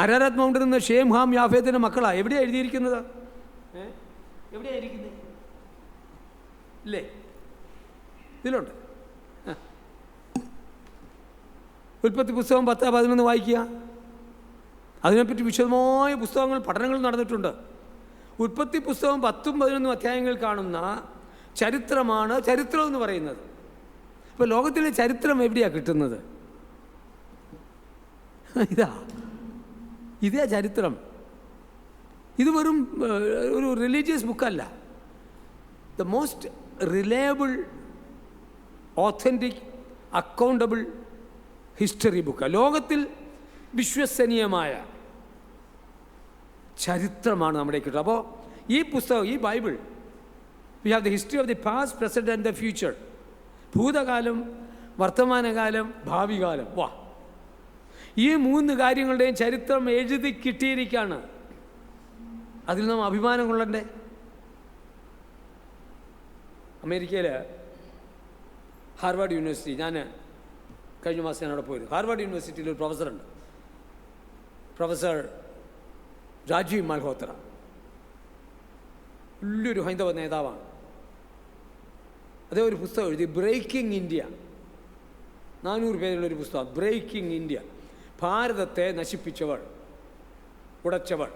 അരാരാത് മൗണ്ടനിൽ നിന്ന് ഷേം, ഹാം, യാഫേത്തിൻ്റെ മക്കളാണ്. എവിടെയാണ് എഴുതിയിരിക്കുന്നത്? എവിടെയാണ് ഇരിക്കുന്നത്? ഇല്ലേ? ഇതിലുണ്ട്. ഉൽപ്പത്തി പുസ്തകം 10-11 വായിക്കുക. അതിനെപ്പറ്റി വിശദമായ പഠനങ്ങൾ നടന്നിട്ടുണ്ട്. ഉൽപ്പത്തി പുസ്തകം 10-11 അധ്യായങ്ങൾ കാണുന്ന ചരിത്രമാണ് ചരിത്രം എന്ന് പറയുന്നത്. ഇപ്പോൾ ലോകത്തിലെ ചരിത്രം എവിടെയാണ് കിട്ടുന്നത്? ഇതേ ചരിത്രം. ഇത് വെറും ഒരു റിലീജിയസ് ബുക്കല്ല. The most reliable, authentic, accountable history book. ലോകത്തിൽ വിശ്വസനീയമായ ചരിത്രമാണ് നമ്മുടെ കിട്ടുക. അപ്പോൾ ഈ പുസ്തകം, ഈ Bible we have the history of the past, present and the future. ഭൂതകാലം, വർത്തമാനകാലം, ഭാവി കാലം. വാ, ഈ 3 കാര്യങ്ങളുടെയും ചരിത്രം എഴുതി കിട്ടിയിരിക്കുകയാണ്. അതിൽ നാം അഭിമാനം കൊള്ളണ്ടേ? അമേരിക്കയിൽ ഹാർവാർഡ് യൂണിവേഴ്സിറ്റി, ഞാൻ കഴിഞ്ഞ മാസം ഞാൻ അവിടെ പോയിരുന്നു. ഹാർവാർഡ് യൂണിവേഴ്സിറ്റിയിൽ ഒരു പ്രൊഫസറുണ്ട്, പ്രൊഫസർ രാജീവ് മൽഹോത്ര. വലിയൊരു ഹൈന്ദവ നേതാവാണ്. അതേ ഒരു പുസ്തകം എഴുതി, ബ്രേക്കിംഗ് ഇന്ത്യ. 400 പേരുള്ളൊരു പുസ്തകം, ബ്രേക്കിംഗ് ഇന്ത്യ. ഭാരതത്തെ നശിപ്പിച്ചവൾ, ഉടച്ചവൾ.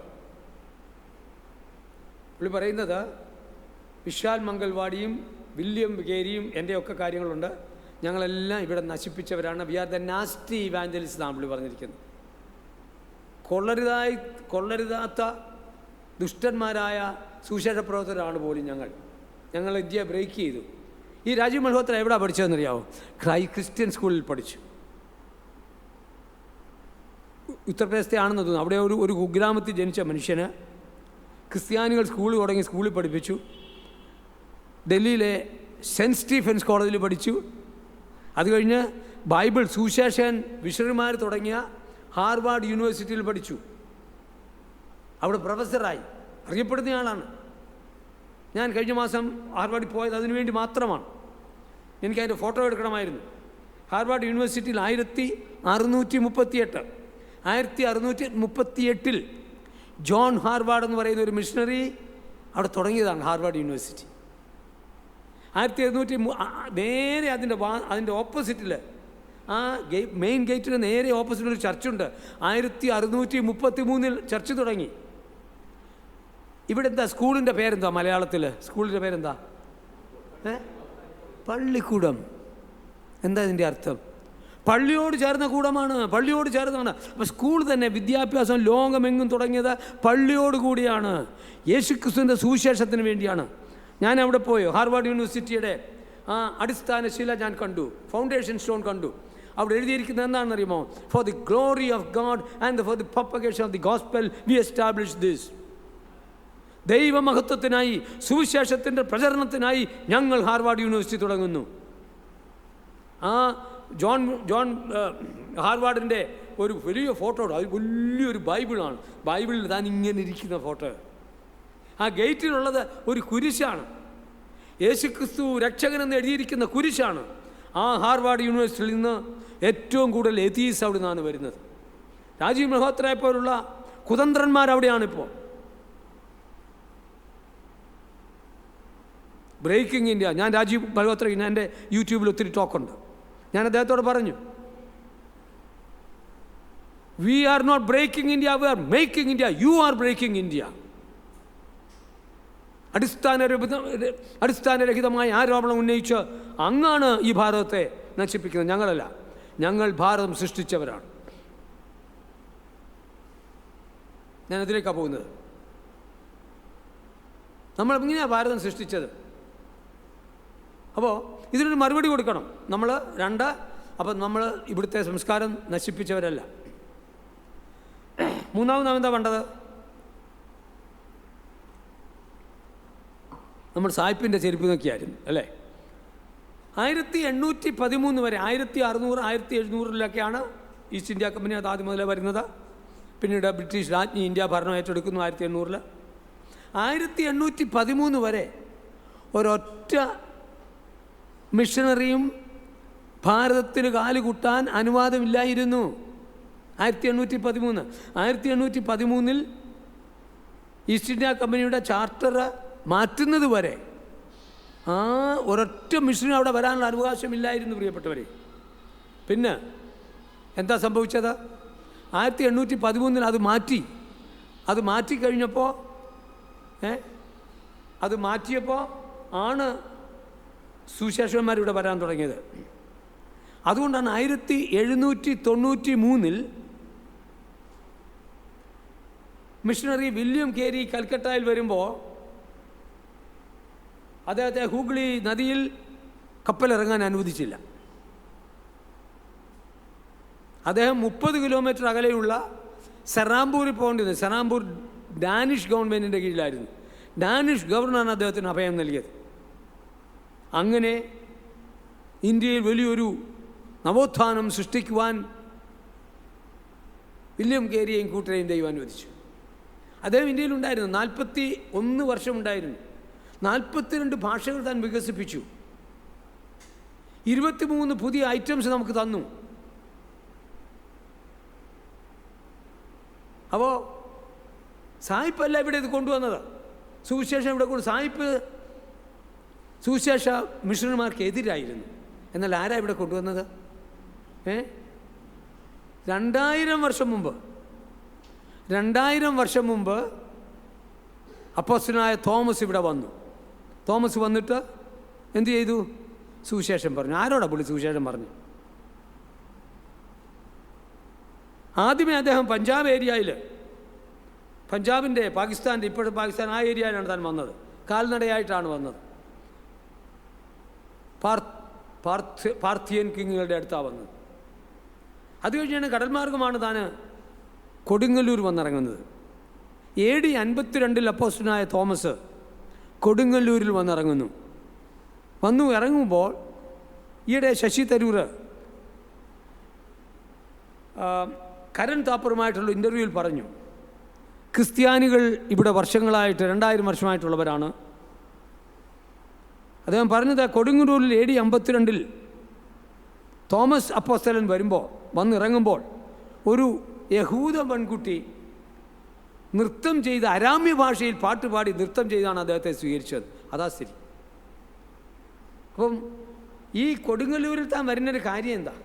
പുള്ളി പറയുന്നത്, വിശാൽ മംഗൽവാടിയും വില്യം കേരിയും എൻ്റെയൊക്കെ കാര്യങ്ങളുണ്ട്, ഞങ്ങളെല്ലാം ഇവിടെ നശിപ്പിച്ചവരാണ്. We are the nasty evangelist എന്നാണ് പുള്ളി പറഞ്ഞിരിക്കുന്നത്. കൊള്ളരുതാത്ത ദുഷ്ടന്മാരായ സുവിശേഷ പ്രവർത്തകരാണ് പോലും ഞങ്ങൾ ഇന്ത്യ ബ്രേക്ക് ചെയ്തു. ഈ രാജീവ് മൽഹോത്ര എവിടെ പഠിച്ചതെന്നറിയാമോ? ക്രിസ്ത്യൻ സ്കൂളിൽ പഠിച്ചു. ഉത്തർപ്രദേശത്തെ ആണെന്ന് തോന്നുന്നു. അവിടെ ഒരു കുഗ്രാമത്തിൽ ജനിച്ച മനുഷ്യന് ക്രിസ്ത്യാനികൾ സ്കൂൾ തുടങ്ങി, സ്കൂളിൽ പഠിപ്പിച്ചു. ഡൽഹിയിലെ സെൻറ്റ് സ്റ്റീഫൻസ് കോളേജിൽ പഠിച്ചു. അത് കഴിഞ്ഞ് ബൈബിൾ സുശേഷൻ മിഷണറിമാർ തുടങ്ങിയ ഹാർവാർഡ് യൂണിവേഴ്സിറ്റിയിൽ പഠിച്ചു. അവിടെ പ്രൊഫസറായി അറിയപ്പെടുന്ന ആളാണ്. ഞാൻ കഴിഞ്ഞ മാസം ഹാർവാർഡിൽ പോയത് അതിനു വേണ്ടി മാത്രമാണ്. എനിക്കതിൻ്റെ ഫോട്ടോ എടുക്കണമായിരുന്നു. ഹാർവാർഡ് യൂണിവേഴ്സിറ്റിയിൽ 1638 ജോൺ ഹാർവാർഡ് എന്ന് പറയുന്ന ഒരു മിഷണറി അവിടെ തുടങ്ങിയതാണ് ഹാർവാർഡ് യൂണിവേഴ്സിറ്റി. 1700 നേരെ അതിൻ്റെ ഓപ്പോസിറ്റിൽ, ആ മെയിൻ ഗേറ്റിന് നേരെ ഓപ്പോസിറ്റിൽ ഒരു ചർച്ചുണ്ട്. 1633 ചർച്ച് തുടങ്ങി. ഇവിടെ എന്താ സ്കൂളിൻ്റെ പേരെന്താ? മലയാളത്തിൽ സ്കൂളിൻ്റെ പേരെന്താ? പള്ളിക്കൂടം. എന്താ ഇതിൻ്റെ അർത്ഥം? പള്ളിയോട് ചേർന്ന കൂടമാണ്, പള്ളിയോട് ചേർന്നതാണ്. അപ്പോൾ സ്കൂൾ തന്നെ, വിദ്യാഭ്യാസം ലോകമെങ്ങും തുടങ്ങിയത് പള്ളിയോട് കൂടിയാണ്. യേശുക്രിസ്തുവിൻ്റെ സുവിശേഷത്തിന് വേണ്ടിയാണ്. ഞാൻ അവിടെ പോയോ, ഹാർവാർഡ് യൂണിവേഴ്സിറ്റിയുടെ അടിസ്ഥാന ശില ഞാൻ കണ്ടു, ഫൗണ്ടേഷൻ സ്റ്റോൺ കണ്ടു. അവിടെ എഴുതിയിരിക്കുന്നത് എന്താണെന്നറിയുമോ? For the glory of God and for the propagation of the gospel we establish this. ദൈവമഹത്വത്തിനായി, സുവിശേഷത്തിൻ്റെ പ്രചരണത്തിനായി ഞങ്ങൾ ഹാർവാർഡ് യൂണിവേഴ്സിറ്റി തുടങ്ങുന്നു. ജോൺ ഹാർവാർഡിൻ്റെ ഒരു വലിയ ഫോട്ടോ, അത് വലിയൊരു ബൈബിളാണ്. ബൈബിളിൽ താൻ ഇങ്ങനെ ഇരിക്കുന്ന ഫോട്ടോ. ആ ഗേറ്റിലുള്ളത് ഒരു കുരിശാണ്. യേശുക്രിസ്തു രക്ഷകനെന്ന് എഴുതിയിരിക്കുന്ന കുരിശാണ്. ആ ഹാർവാർഡ് യൂണിവേഴ്സിറ്റിയിൽ നിന്ന് ഏറ്റവും കൂടുതൽ എതീസ് അവിടെ നിന്നാണ് വരുന്നത്. രാജീവ് മൽഹോത്രയെ പോലുള്ള കുതന്ത്രന്മാർ അവിടെയാണിപ്പോൾ. Breaking India. ഞാൻ രാജീവ് മൽഹോത്രയ്ക്ക് ഞാൻ എൻ്റെ യൂട്യൂബിൽ ഒത്തിരി ടോക്കുണ്ട്. ഞാൻ അദ്ദേഹത്തോട് പറഞ്ഞു, we are not breaking India, we are making India. You are breaking India. അടിസ്ഥാനരഹിതമായ ആരോപണം ഉന്നയിച്ച് അങ്ങാണ് ഈ ഭാരതത്തെ നശിപ്പിക്കുന്നത്. ഞങ്ങളല്ല, ഞങ്ങൾ ഭാരതം സൃഷ്ടിച്ചവരാണ്. ഞാൻ അതിലേക്കാണ് പോകുന്നത്. നമ്മൾ ഇങ്ങനെയാണ് ഭാരതം സൃഷ്ടിച്ചത്. അപ്പോൾ ഇതിനൊരു മറുപടി കൊടുക്കണം നമ്മൾ. അപ്പം നമ്മൾ ഇവിടുത്തെ സംസ്കാരം നശിപ്പിച്ചവരല്ല. മൂന്നാമത് എന്താ വേണ്ടത്? നമ്മൾ സായിപ്പിൻ്റെ ചെരുപ്പ് നോക്കിയായിരുന്നു അല്ലേ? 1813 വരെ, 1600 1700 ഈസ്റ്റ് ഇന്ത്യ കമ്പനി അത് ആദ്യം മുതലേ വരുന്നത്. പിന്നീട് ബ്രിട്ടീഷ് രാജ്ഞി ഇന്ത്യ ഭരണം ഏറ്റെടുക്കുന്നു 1800. 1813 വരെ ഒരൊറ്റ മിഷണറിയും ഭാരതത്തിന് കാലുകുത്താൻ അനുവാദമില്ലായിരുന്നു. 1813 1813 ഈസ്റ്റ് ഇന്ത്യ കമ്പനിയുടെ ചാർട്ടർ മാറ്റുന്നത് വരെ ഒരൊറ്റ മിഷനും അവിടെ വരാനുള്ള അവകാശമില്ലായിരുന്നു പ്രിയപ്പെട്ടവരെ. പിന്നെ എന്താ സംഭവിച്ചത്? 1813 അത് മാറ്റിക്കഴിഞ്ഞപ്പോൾ അത് മാറ്റിയപ്പോൾ ആണ് സുശേഷന്മാരിവിടെ വരാൻ തുടങ്ങിയത്. അതുകൊണ്ടാണ് 1793 മിഷണറി വില്യം കേരി കൽക്കട്ടയിൽ വരുമ്പോൾ അദ്ദേഹത്തെ ഹൂഗ്ലി നദിയിൽ കപ്പലിറങ്ങാൻ അനുവദിച്ചില്ല. അദ്ദേഹം 30 കിലോമീറ്റർ അകലെയുള്ള സെറാംപൂരിൽ പോകേണ്ടത്. സെറാംപൂർ ഡാനിഷ് ഗവൺമെൻറ്റിൻ്റെ കീഴിലായിരുന്നു. ഡാനിഷ് ഗവർണറാണ് അദ്ദേഹത്തിന് അഭയം നൽകിയത്. അങ്ങനെ ഇന്ത്യയിൽ വലിയൊരു നവോത്ഥാനം സൃഷ്ടിക്കുവാൻ വില്യം കേരിയെയും കൂട്ടരെയും ദൈവം അനുവദിച്ചു. അദ്ദേഹം ഇന്ത്യയിലുണ്ടായിരുന്നു, 41 വർഷം ഉണ്ടായിരുന്നു. 42 ഭാഷകൾ താൻ വികസിപ്പിച്ചു. 23 പുതിയ ഐറ്റംസ് നമുക്ക് തന്നു. അപ്പോൾ സായിപ്പല്ല ഇവിടെ ഇത് കൊണ്ടുവന്നത്, സുവിശേഷം ഇവിടെ സുവിശേഷ മിഷണറിമാർക്ക് എതിരായിരുന്നു. എന്നാൽ ആരാ ഇവിടെ കൊണ്ടുവന്നത്? 2000 വർഷം മുമ്പ് അപ്പോസ്തലനായ തോമസ് ഇവിടെ വന്നു. തോമസ് വന്നിട്ട് എന്തു ചെയ്തു? സുവിശേഷം പറഞ്ഞു. ആരോടാ പുള്ളി സുവിശേഷം പറഞ്ഞു? ആദ്യമേ അദ്ദേഹം പഞ്ചാബിൻ്റെ പാകിസ്ഥാൻ്റെ ഇപ്പോഴത്തെ പാകിസ്ഥാൻ ആ ഏരിയയിലാണ് താൻ വന്നത്. കാൽനടയായിട്ടാണ് വന്നത്. പാർത്ഥിയൻ കിങ്ങുകളുടെ അടുത്താണ് വന്നത്. അത് കഴിഞ്ഞാണ് കടൽ മാർഗമാണ് താൻ കൊടുങ്ങല്ലൂർ വന്നിറങ്ങുന്നത്. AD 52 അപ്പോസ്തലനായ തോമസ് കൊടുങ്ങല്ലൂരിൽ ഇറങ്ങുമ്പോൾ ഈയിടെ ശശി തരൂർ കരൺ താപ്പറുമായിട്ടുള്ള ഇൻ്റർവ്യൂവിൽ പറഞ്ഞു, ക്രിസ്ത്യാനികൾ ഇവിടെ വർഷങ്ങളായിട്ട് 2000 വർഷമായിട്ടുള്ളവരാണ്. അദ്ദേഹം പറഞ്ഞത് കൊടുങ്ങല്ലൂരിൽ AD 52 തോമസ് അപ്പോസ്തലൻ വന്നിറങ്ങുമ്പോൾ ഒരു യഹൂദ പെൺകുട്ടി നൃത്തം ചെയ്ത് അരാമ്യ ഭാഷയിൽ പാട്ടുപാടി നൃത്തം ചെയ്താണ് അദ്ദേഹത്തെ സ്വീകരിച്ചത്. അതാ ശരി. അപ്പം ഈ കൊടുങ്ങല്ലൂരിൽ താൻ വരുന്നൊരു കാര്യം എന്താ?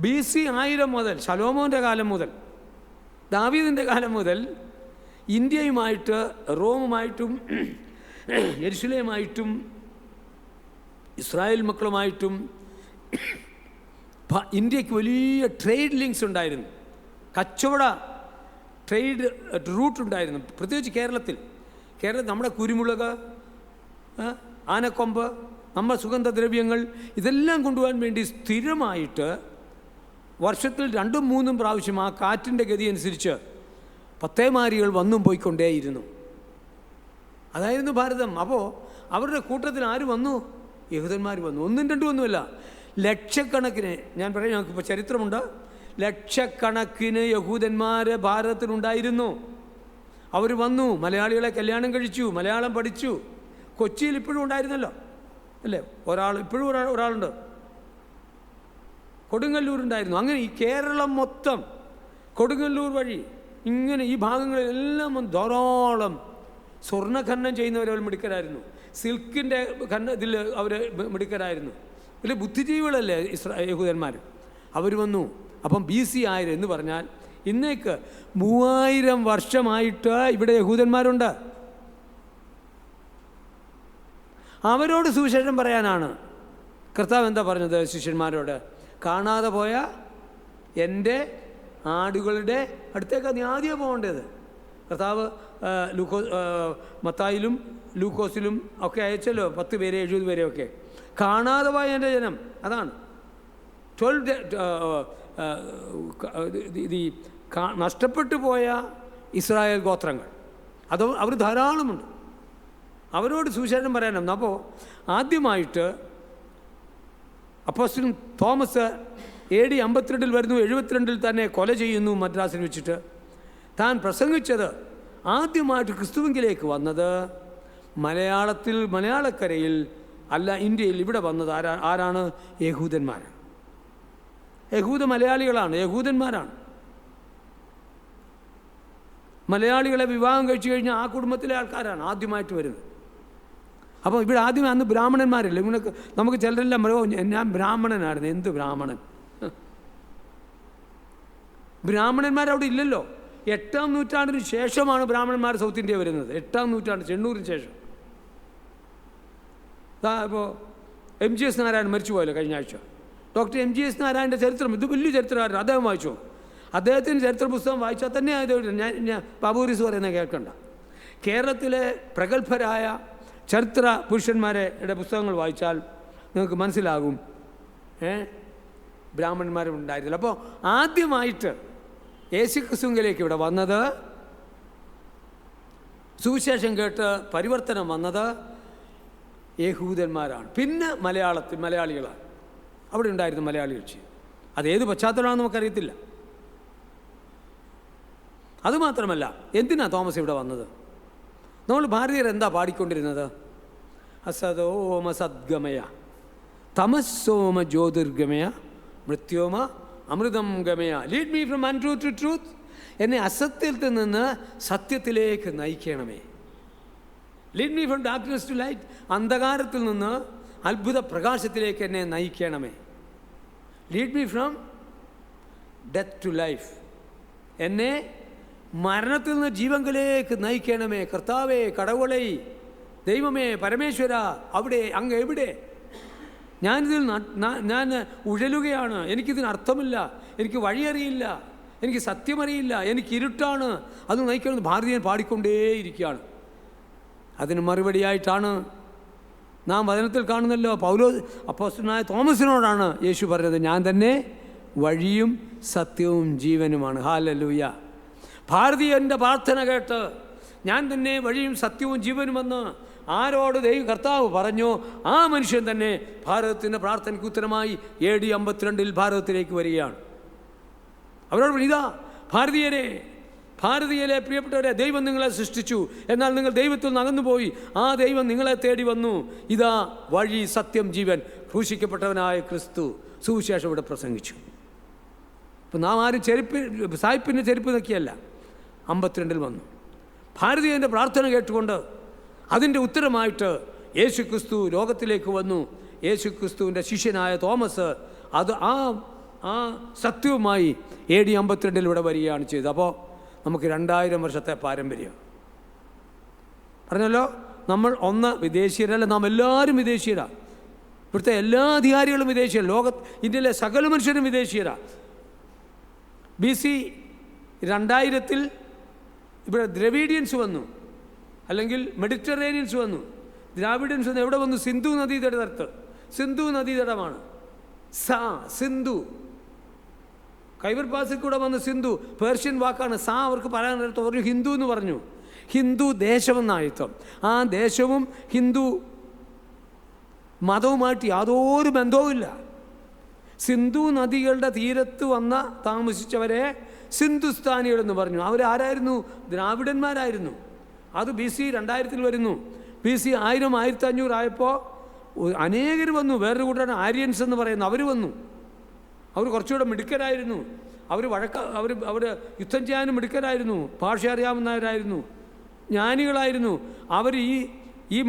BC 1000 മുതൽ, ശലോമോൻ്റെ കാലം മുതൽ, ദാവീദിൻ്റെ കാലം മുതൽ ഇന്ത്യയുമായിട്ട്, റോമുമായിട്ടും യെരുശലേമായിട്ടും ഇസ്രായേൽ മക്കളുമായിട്ടും ഇന്ത്യക്ക് വലിയ ട്രേഡ് ലിങ്ക്സ് ഉണ്ടായിരുന്നു. കച്ചവട ട്രേഡ് റൂട്ട് ഉണ്ടായിരുന്നു. പ്രത്യേകിച്ച് കേരളത്തിൽ നമ്മുടെ കുരുമുളക്, ആനക്കൊമ്പ്, നമ്മുടെ സുഗന്ധദ്രവ്യങ്ങൾ ഇതെല്ലാം കൊണ്ടുപോകാൻ വേണ്ടി സ്ഥിരമായിട്ട് വർഷത്തിൽ 2-3 പ്രാവശ്യം ആ കാറ്റിൻ്റെ ഗതി അനുസരിച്ച് പത്തേമാരികൾ വന്നും പോയിക്കൊണ്ടേയിരുന്നു. അതായിരുന്നു ഭാരതം. അപ്പോൾ അവരുടെ കൂട്ടത്തിൽ ആര് വന്നു? യഹൂദന്മാർ വന്നു. 1-2 ഒന്നുമല്ല, ലക്ഷക്കണക്കിന്. ഞാൻ പറയാം, ഞങ്ങൾക്കിപ്പോൾ ചരിത്രമുണ്ട്. ലക്ഷക്കണക്കിന് യഹൂദന്മാർ ഭാരതത്തിലുണ്ടായിരുന്നു. അവർ വന്നു, മലയാളികളെ കല്യാണം കഴിച്ചു, മലയാളം പഠിച്ചു. കൊച്ചിയിൽ ഇപ്പോഴും ഉണ്ടായിരുന്നല്ലോ, അല്ലേ? ഇപ്പോഴും ഒരാളുണ്ട്. കൊടുങ്ങല്ലൂരുണ്ടായിരുന്നു. അങ്ങനെ ഈ കേരളം മൊത്തം കൊടുങ്ങല്ലൂർ വഴി ഇങ്ങനെ ഈ ഭാഗങ്ങളിലെല്ലാം ധാരാളം സ്വർണ്ണഖനനം ചെയ്യുന്നവരവർ മിടുക്കരായിരുന്നു. സിൽക്കിൻ്റെ ഇതിൽ അവർ മിടുക്കരായിരുന്നു. ഇതിൽ ബുദ്ധിജീവികളല്ലേ യഹൂദന്മാർ. അവർ വന്നു. അപ്പം BC 1000 എന്ന് പറഞ്ഞാൽ ഇന്നേക്ക് 3000 വർഷമായിട്ട് ഇവിടെ യഹൂദന്മാരുണ്ട്. അവരോട് സുവിശേഷം പറയാനാണ് കർത്താവ് എന്താ പറഞ്ഞത് ശിഷ്യന്മാരോട്? കാണാതെ പോയ എൻ്റെ ആടുകളുടെ അടുത്തേക്കാണ് നീ ആദ്യം പോകേണ്ടത്. കർത്താവ് മത്തായിലും ലൂക്കോസിലും ഒക്കെ അയച്ചല്ലോ 10 പേരെ 70 പേരെയൊക്കെ. കാണാതെ പോയ എൻ്റെ ജനം, അതാണ് 12 നഷ്ടപ്പെട്ടു പോയ ഇസ്രായേൽ ഗോത്രങ്ങൾ. അവർ ധാരാളമുണ്ട്. അവരോട് സുവിശേഷം പറയാനാണ്. അപ്പോൾ ആദ്യമായിട്ട് അപ്പോസ്തലൻ തോമസ് AD 52 വരുന്നു, 72 തന്നെ കൊല ചെയ്യുന്നു മദ്രാസിൽ വെച്ചിട്ട്. താൻ പ്രസംഗിച്ചത് ആദ്യമായിട്ട് ക്രിസ്തുവിലേക്ക് വന്നത് മലയാളക്കരയിൽ അല്ല, ഇന്ത്യയിൽ ഇവിടെ വന്നത് ആരാണ്? യഹൂദന്മാരാണ്. യഹൂദ മലയാളികളാണ്, യഹൂദന്മാരാണ്. മലയാളികളെ വിവാഹം കഴിച്ചു കഴിഞ്ഞാൽ ആ കുടുംബത്തിലെ ആൾക്കാരാണ് ആദ്യമായിട്ട് വരുന്നത്. അപ്പോൾ ഇവിടെ ആദ്യമേ അന്ന് ബ്രാഹ്മണന്മാരില്ല. നമുക്ക് ചിലരെല്ലാം ഞാൻ ബ്രാഹ്മണനായിരുന്നു. എന്ത് ബ്രാഹ്മണൻ? ബ്രാഹ്മണന്മാരവിടെ ഇല്ലല്ലോ. 8-ാം നൂറ്റാണ്ടിന് ശേഷമാണ് ബ്രാഹ്മണന്മാർ സൗത്ത് ഇന്ത്യ വരുന്നത്. 8-ാം നൂറ്റാണ്ട് 800-ന് ശേഷം. ഇപ്പോൾ MGS നാരായണൻ മരിച്ചു പോയല്ലോ കഴിഞ്ഞ ആഴ്ച. ഡോക്ടർ MGS നാരായണൻ്റെ ചരിത്രം, ഇത് വലിയ ചരിത്രകാരൻ, അദ്ദേഹം വായിച്ചു. അദ്ദേഹത്തിൻ്റെ ചരിത്ര പുസ്തകം വായിച്ചാൽ തന്നെ ഞാൻ ബാബുരീസ് പറയുന്നത് കേൾക്കണ്ട. കേരളത്തിലെ പ്രഗത്ഭരായ ചരിത്ര പുരുഷന്മാരുടെ പുസ്തകങ്ങൾ വായിച്ചാൽ നിങ്ങൾക്ക് മനസ്സിലാകും ബ്രാഹ്മണന്മാരും ഉണ്ടായിരുന്നില്ല. അപ്പോൾ ആദ്യമായിട്ട് യേശുക്രിസ്തുവിലേക്ക് ഇവിടെ വന്നത്, സുവിശേഷം കേട്ട് പരിവർത്തനം വന്നത് യഹൂദന്മാരാണ്. പിന്നെ മലയാളികളാണ്. അവിടെ ഉണ്ടായിരുന്നു മലയാളികൾ. അതേത് പശ്ചാത്തലമാണെന്ന് നമുക്കറിയത്തില്ല. അതുമാത്രമല്ല, എന്തിനാ തോമസ് ഇവിടെ വന്നത്? നമ്മൾ ഭാരതീയർ എന്താ പാടിക്കൊണ്ടിരുന്നത്? അസതോമ സദ്ഗമയ തമസ്സോമ ജ്യോതിർഗമയ മൃത്യോമ അമൃതം ഗമയ lead me from untruth to truth. എന്നെ അസത്യത്തിൽ നിന്ന് സത്യത്തിലേക്ക് നയിക്കണമേ. Lead me from darkness to light. അന്ധകാരത്തിൽ നിന്ന് അത്ഭുത പ്രകാശത്തിലേക്ക് എന്നെ നയിക്കണമേ. Lead me from death to life. എന്നെ മരണത്തിൽ നിന്ന് ജീവങ്കിലേക്ക് നയിക്കണമേ. കർത്താവേ, കടവുളൈ, ദൈവമേ, പരമേശ്വര, അവിടെ അങ്ങ് എവിടെ? ഞാൻ ഉഴലുകയാണ്. എനിക്കിതിന് അർത്ഥമില്ല, എനിക്ക് വഴിയറിയില്ല, എനിക്ക് സത്യമറിയില്ല, എനിക്ക് ഇരുട്ടാണ്, അത് നയിക്കണമെന്ന് ഭാരതീയൻ പാടിക്കൊണ്ടേയിരിക്കുകയാണ്. അതിന് മറുപടിയായിട്ടാണ് നാം വചനത്തിൽ കാണുന്നല്ലോ, അപ്പോസ്തലനായ തോമസിനോടാണ് യേശു പറഞ്ഞത്, ഞാൻ തന്നെ വഴിയും സത്യവും ജീവനുമാണ്. ഹല്ലേലൂയ. ഭാരതീയൻ്റെ പ്രാർത്ഥന കേട്ട് ഞാൻ തന്നെ വഴിയും സത്യവും ജീവനുമെന്ന് ആരോട് കർത്താവ് പറഞ്ഞു, ആ മനുഷ്യൻ തന്നെ ഭാരതത്തിൻ്റെ പ്രാർത്ഥനയ്ക്ക് ഉത്തരമായി AD 52 ഭാരതത്തിലേക്ക് വരികയാണ്. അവരോട് ഇതാ ഭാരതീയരെ പ്രിയപ്പെട്ടവരെ, ദൈവം നിങ്ങളെ സൃഷ്ടിച്ചു, എന്നാൽ നിങ്ങൾ ദൈവത്തിൽ നിന്ന് അകന്നുപോയി. ആ ദൈവം നിങ്ങളെ തേടി വന്നു. ഇതാ വഴി, സത്യം, ജീവൻ. ക്രൂശിക്കപ്പെട്ടവനായ ക്രിസ്തു സുവിശേഷം ഇവിടെ പ്രസംഗിച്ചു. ഇപ്പം നാം ആരും സായിപ്പിൻ്റെ ചെരുപ്പ് നോക്കിയല്ല, 52 വന്നു. ഭാരതീയൻ്റെ പ്രാർത്ഥന കേട്ടുകൊണ്ട് അതിൻ്റെ ഉത്തരമായിട്ട് യേശു ക്രിസ്തു ലോകത്തിലേക്ക് വന്നു. യേശു ക്രിസ്തുവിൻ്റെ ശിഷ്യനായ തോമസ് അത് ആ സത്യവുമായി AD 52 ഇവിടെ വരികയാണ് ചെയ്തത്. അപ്പോൾ നമുക്ക് 2000 വർഷത്തെ പാരമ്പര്യം പറഞ്ഞല്ലോ. നമ്മൾ വിദേശീയരല്ല, നാം എല്ലാവരും വിദേശീയരാണ്. ഇവിടുത്തെ എല്ലാ അധികാരികളും വിദേശീയർ. ഇന്ത്യയിലെ സകല മനുഷ്യരും വിദേശീയരാണ്. BC 2000 ഇവിടെ ദ്രവീഡിയൻസ് വന്നു, അല്ലെങ്കിൽ മെഡിറ്ററേനിയൻസ് വന്നു. ദ്രാവിഡിയൻസ് വന്നു. എവിടെ വന്നു? സിന്ധു നദീതടത്ത്. സിന്ധു നദീതടമാണ് സിന്ധു. കൈബർ പാസിൽ കൂടെ വന്ന് സിന്ധു, പേർഷ്യൻ വാക്കാണ്. അവർക്ക് പറയാൻ നേരത്ത് പറഞ്ഞു ഹിന്ദു എന്ന് പറഞ്ഞു. ഹിന്ദു ദേശമെന്നായിത്തം. ആ ദേശവും ഹിന്ദു മതവുമായിട്ട് യാതൊരു ബന്ധവുമില്ല. സിന്ധു നദികളുടെ തീരത്ത് താമസിച്ചവരെ സിന്ധുസ്ഥാനികളെന്ന് പറഞ്ഞു. അവരാരായിരുന്നു? ദ്രാവിഡന്മാരായിരുന്നു. അത് BC 2000 വരുന്നു. BC 1000 1500 ആയപ്പോൾ അനേകർ വന്നു. വേറൊരു കൂട്ടരാണ് ആര്യൻസ് എന്ന് പറയുന്നത്. അവർ വന്നു. അവർ കുറച്ചുകൂടെ മിടുക്കരായിരുന്നു. അവർ യുദ്ധം ചെയ്യാനും മിടുക്കരായിരുന്നു. ഭാഷ അറിയാവുന്നവരായിരുന്നു, ജ്ഞാനികളായിരുന്നു. അവർ ഈ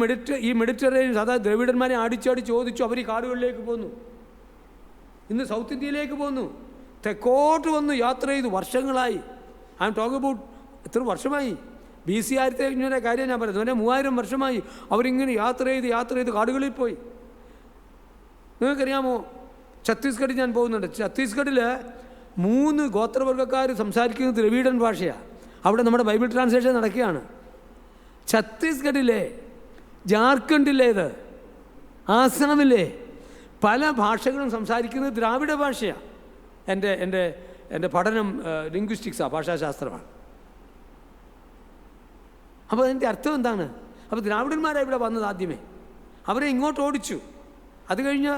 മെഡിറ്ററേനിയൻ അതായത് ദ്രവിഡന്മാരെ അടിച്ചടിച്ച് ചോദിച്ചു. അവർ ഈ കാടുകളിലേക്ക് പോന്നു. ഇന്ന് സൗത്ത് ഇന്ത്യയിലേക്ക് പോന്നു. തെക്കോട്ട് വന്ന് യാത്ര ചെയ്തു. വർഷങ്ങളായി. ഐ എം ടോക്ക് അബൌട്ട് എത്ര വർഷമായി? BC 1500 കാര്യം ഞാൻ പറയുന്നത്. 3000 വർഷമായി അവരിങ്ങനെ യാത്ര ചെയ്ത് കാടുകളിൽ പോയി. നിങ്ങൾക്കറിയാമോ, ഛത്തീസ്ഗഡിൽ ഞാൻ പോകുന്നുണ്ട്. ഛത്തീസ്ഗഡിൽ 3 ഗോത്രവർഗ്ഗക്കാർ സംസാരിക്കുന്നത് ദ്രവീഡൻ ഭാഷയാണ്. അവിടെ നമ്മുടെ ബൈബിൾ ട്രാൻസ്ലേഷൻ നടക്കുകയാണ്. ഛത്തീസ്ഗഡിലെ, ജാർഖണ്ഡിലേത്, ആസാമിലെ പല ഭാഷകളും സംസാരിക്കുന്നത് ദ്രാവിഡ ഭാഷയാണ്. എൻ്റെ പഠനം ലിംഗ്വിസ്റ്റിക്സാണ്, ഭാഷാശാസ്ത്രമാണ്. അപ്പോൾ അതിൻ്റെ അർത്ഥം എന്താണ്? അപ്പോൾ ദ്രാവിഡന്മാരാണ് ഇവിടെ വന്നത് ആദ്യമേ. അവരെ ഇങ്ങോട്ട് ഓടിച്ചു. അത് കഴിഞ്ഞ്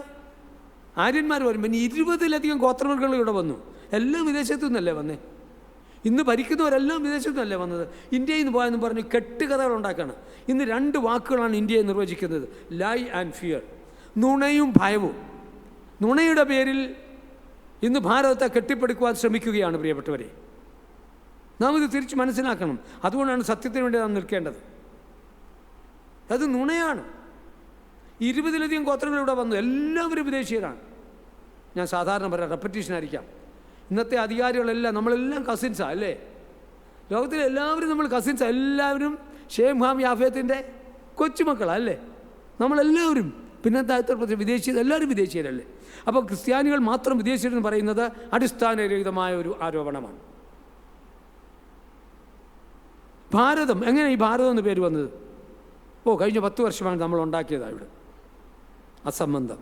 ആര്യന്മാർ വരുമ്പോൾ 20ലധികം ഗോത്രവർഗ്ഗങ്ങൾ ഇവിടെ വന്നു. എല്ലാം വിദേശത്തു നിന്നല്ലേ വന്നേ. ഇന്ന് ഭരിക്കുന്നവരെല്ലാം വിദേശത്തു നിന്നല്ലേ വന്നത്. ഇന്ത്യയിൽ നിന്ന് പോയെന്ന് പറഞ്ഞ് കെട്ടുകഥകൾ ഉണ്ടാക്കുകയാണ്. ഇന്ന് 2 വാക്കുകളാണ് ഇന്ത്യയെ നിർവചിക്കുന്നത്: ലൈ ആൻഡ് ഫിയർ. നുണയും ഭയവും. നുണയുടെ പേരിൽ ഇന്ന് ഭാരതത്തെ കെട്ടിപ്പടുക്കുവാൻ ശ്രമിക്കുകയാണ് പ്രിയപ്പെട്ടവരെ. നാം ഇത് തിരിച്ച് മനസ്സിലാക്കണം. അതുകൊണ്ടാണ് സത്യത്തിന് വേണ്ടി നാം നിൽക്കേണ്ടത്. അത് നുണയാണ്. 20ലധികം ഗോത്രങ്ങൾ ഇവിടെ വന്നു. എല്ലാവരും വിദേശീയരാണ്. ഞാൻ സാധാരണ പറയാം, റെപ്പറ്റീഷനായിരിക്കാം. ഇന്നത്തെ അധികാരികളെല്ലാം നമ്മളെല്ലാം കസിൻസാണ് അല്ലേ? ലോകത്തിലെ എല്ലാവരും നമ്മൾ കസിൻസാണ്. എല്ലാവരും ഷേം ഹാം യാഫേത്തിൻ്റെ കൊച്ചുമക്കളാണ് അല്ലേ? നമ്മളെല്ലാവരും. പിന്നത്തെ വിദേശീയർ, എല്ലാവരും വിദേശീയരല്ലേ? അപ്പോൾ ക്രിസ്ത്യാനികൾ മാത്രം വിദേശീയരെന്ന് പറയുന്നത് അടിസ്ഥാനരഹിതമായ ഒരു ആരോപണമാണ്. ഭാരതം, എങ്ങനെ ഈ ഭാരതം എന്ന് പേര് വന്നത്? കഴിഞ്ഞ 10 വർഷമാണ് നമ്മൾ ഉണ്ടാക്കിയതാണ് ഇവിടെ അസംബന്ധം.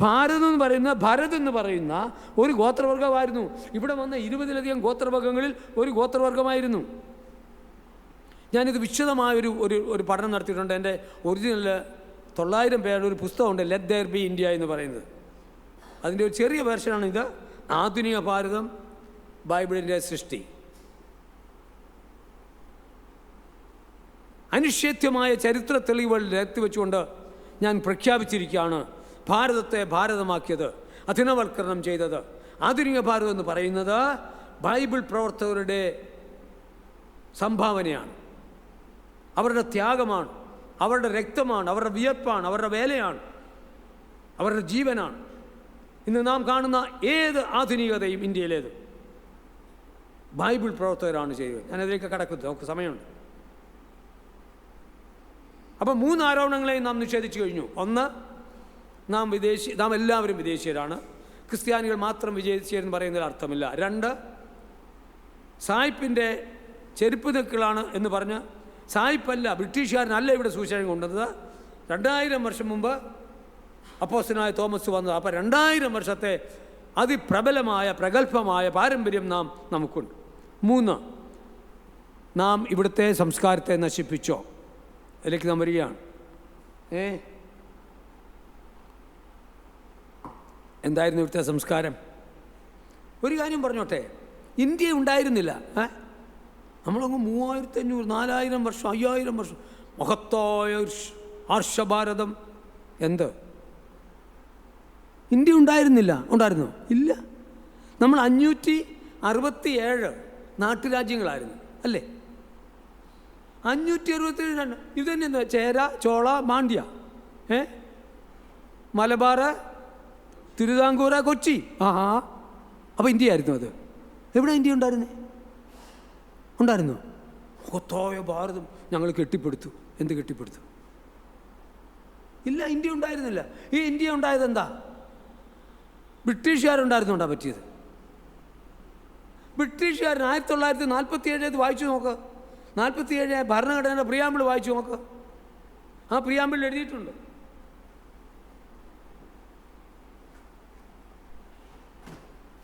ഭരത് എന്ന് പറയുന്ന ഒരു ഗോത്രവർഗമായിരുന്നു. ഇവിടെ വന്ന 20ലധികം ഗോത്രവർഗങ്ങളിൽ ഒരു ഗോത്രവർഗമായിരുന്നു. ഞാനിത് വിശദമായൊരു പഠനം നടത്തിയിട്ടുണ്ട്. എൻ്റെ ഒറിജിനൽ 900 പേരുടെ ഒരു പുസ്തകമുണ്ട്, ലെറ്റ് ദെയർ ബി ഇന്ത്യ എന്ന് പറയുന്നത്. അതിൻ്റെ ഒരു ചെറിയ വേർഷനാണ് ഇത്. ആധുനിക ഭാരതം, ബൈബിളിൻ്റെ സൃഷ്ടി. അനിഷേധ്യമായ ചരിത്ര തെളിവുകൾ നിരത്തി വെച്ചുകൊണ്ട് ഞാൻ പ്രഖ്യാപിച്ചിരിക്കുകയാണ്, ഭാരതത്തെ ഭാരതമാക്കിയത്, അധീനവൽക്കരണം ചെയ്തത്. ആധുനിക ഭാരതം എന്ന് പറയുന്നത് ബൈബിൾ പ്രവർത്തകരുടെ സംഭാവനയാണ്, അവരുടെ ത്യാഗമാണ്, അവരുടെ രക്തമാണ്, അവരുടെ വിയർപ്പാണ്, അവരുടെ വേലയാണ്, അവരുടെ ജീവനാണ്. ഇന്ന് നാം കാണുന്ന ഏത് ആധുനികതയും ഇന്ത്യയിലേത് ബൈബിൾ പ്രവർത്തകരാണ് ചെയ്തത്. ഞാനതിലേക്ക് കടക്കുന്നത്, നമുക്ക് സമയമുണ്ട്. അപ്പം 3 ആരോപണങ്ങളെയും നാം നിഷേധിച്ചു കഴിഞ്ഞു. ഒന്ന്, നാം എല്ലാവരും വിദേശീയരാണ്, ക്രിസ്ത്യാനികൾ മാത്രം വിദേശീയരെന്ന് പറയുന്നതിൽ അർത്ഥമില്ല. 2, സായിപ്പിൻ്റെ ചെരുപ്പ് നിൽക്കലാണ് എന്ന് പറഞ്ഞ്, സായിപ്പല്ല, ബ്രിട്ടീഷുകാരനല്ല ഇവിടെ സുവിശേഷം കൊണ്ടുവന്നത്. 2000 വർഷം മുമ്പ് അപ്പോസ്തലനായ തോമസ് വന്നത്. അപ്പോൾ 2000 വർഷത്തെ അതിപ്രബലമായ പ്രഗത്ഭമായ പാരമ്പര്യം നമുക്കുണ്ട്. 3, നാം ഇവിടുത്തെ സംസ്കാരത്തെ നശിപ്പിച്ചോ? അതിലേക്ക് നാം വരികയാണ്. എന്തായിരുന്നു ഇവിടുത്തെ സംസ്കാരം? ഒരു കാര്യം പറഞ്ഞോട്ടെ, ഇന്ത്യ ഉണ്ടായിരുന്നില്ല. നമ്മളങ്ങ് 3500 4000 വർഷം 5000 വർഷം മഹത്തായ ആർഷഭാരതം. എന്ത് ഇന്ത്യ ഉണ്ടായിരുന്നില്ല? ഉണ്ടായിരുന്നോ? ഇല്ല. നമ്മൾ 567 നാട്ടുരാജ്യങ്ങളായിരുന്നു, അല്ലേ? 567. ഇത് തന്നെ എന്താ? ചേര, ചോള, മാണ്ഡ്യ, മലബാർ, തിരുവിതാംകൂർ, കൊച്ചി. അപ്പോൾ ഇന്ത്യ ആയിരുന്നു അത്. എവിടെ ഇന്ത്യ ഉണ്ടായിരുന്നേ? ഉണ്ടായിരുന്നു. മഹത്തായ ഭാരതം ഞങ്ങൾ കെട്ടിപ്പടുത്തു. എന്ത് കെട്ടിപ്പടുത്തു? ഇല്ല, ഇന്ത്യ ഉണ്ടായിരുന്നില്ല. ഈ ഇന്ത്യ ഉണ്ടായത് എന്താ? ബ്രിട്ടീഷുകാരുണ്ടായിരുന്നുകൊണ്ടാണ് പറ്റിയത്. ബ്രിട്ടീഷുകാരൻ 1947 വായിച്ചു നോക്ക്. 47 ഭരണഘടനയുടെ പ്രിയാമ്പിൾ വായിച്ചു നോക്ക്. ആ പ്രിയാമ്പിൾ എഴുതിയിട്ടുണ്ട്,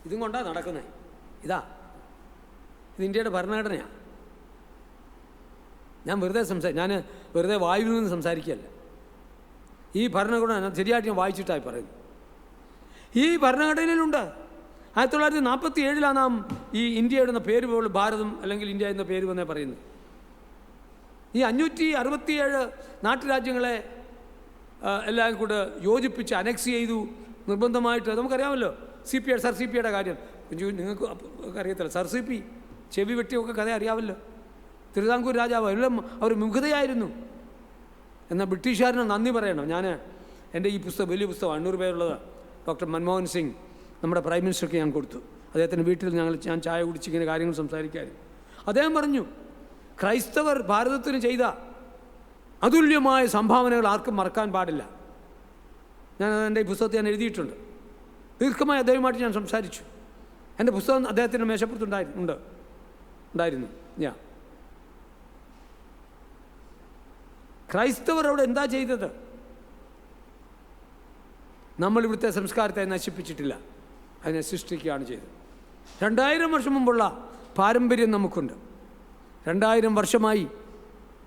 ഇതും കൊണ്ടാണ് നടക്കുന്നത്. ഇത് ഇന്ത്യയുടെ ഭരണഘടനയാണ്. ഞാൻ വെറുതെ വായിൽ നിന്ന് സംസാരിക്കുകയല്ല. ഈ ഭരണഘടന ശരിയായിട്ട് ഞാൻ വായിച്ചിട്ടായി പറയുന്നു. ഈ ഭരണഘടനയിലുണ്ട്. 1947 നാം ഈ ഇന്ത്യയുടെ പേര് പോലും ഭാരതം അല്ലെങ്കിൽ ഇന്ത്യ എന്ന പേര് വന്നേ പറയുന്നത്. ഈ 567 നാട്ടുരാജ്യങ്ങളെ എല്ലാം കൂടെ യോജിപ്പിച്ച് അനക്സ് ചെയ്തു നിർബന്ധമായിട്ട്. നമുക്കറിയാമല്ലോ സർ സി പിയുടെ കാര്യം. നിങ്ങൾക്ക് അറിയത്തില്ല, സർ സി പി ചെവി വെട്ടിയൊക്കെ കഥ അറിയാമല്ലോ. തിരുവിതാംകൂർ രാജാവ് എല്ലാം അവർ മുഖതയായിരുന്നു. എന്നാൽ ബ്രിട്ടീഷുകാരന് നന്ദി പറയണം. എൻ്റെ ഈ പുസ്തകം, വലിയ പുസ്തകം, 800 പേരുള്ളത്, ഡോക്ടർ മൻമോഹൻ സിംഗ് നമ്മുടെ പ്രൈം മിനിസ്റ്റർക്ക് ഞാൻ കൊടുത്തു. അദ്ദേഹത്തിൻ്റെ വീട്ടിൽ ഞാൻ ചായ കുടിച്ച് ഇങ്ങനെ കാര്യങ്ങൾ സംസാരിക്കായിരുന്നു. അദ്ദേഹം പറഞ്ഞു, ക്രൈസ്തവർ ഭാരതത്തിന് ചെയ്ത അതുല്യമായ സംഭാവനകൾ ആർക്കും മറക്കാൻ പാടില്ല. എൻ്റെ ഈ പുസ്തകത്തിൽ ഞാൻ എഴുതിയിട്ടുണ്ട്. ദീർഘമായി അദ്ദേഹവുമായിട്ട് ഞാൻ സംസാരിച്ചു. എൻ്റെ പുസ്തകം അദ്ദേഹത്തിൻ്റെ മേശപ്പുറത്തുണ്ടായിരുന്നു. ക്രൈസ്തവർ അവിടെ എന്താ ചെയ്തത്? നമ്മൾ ഇവിടുത്തെ സംസ്കാരത്തെ നശിപ്പിച്ചിട്ടില്ല, അതിനെ സൃഷ്ടിക്കുകയാണ് ചെയ്തത്. 2000 വർഷം മുമ്പുള്ള പാരമ്പര്യം നമുക്കുണ്ട്. 2000 വർഷമായി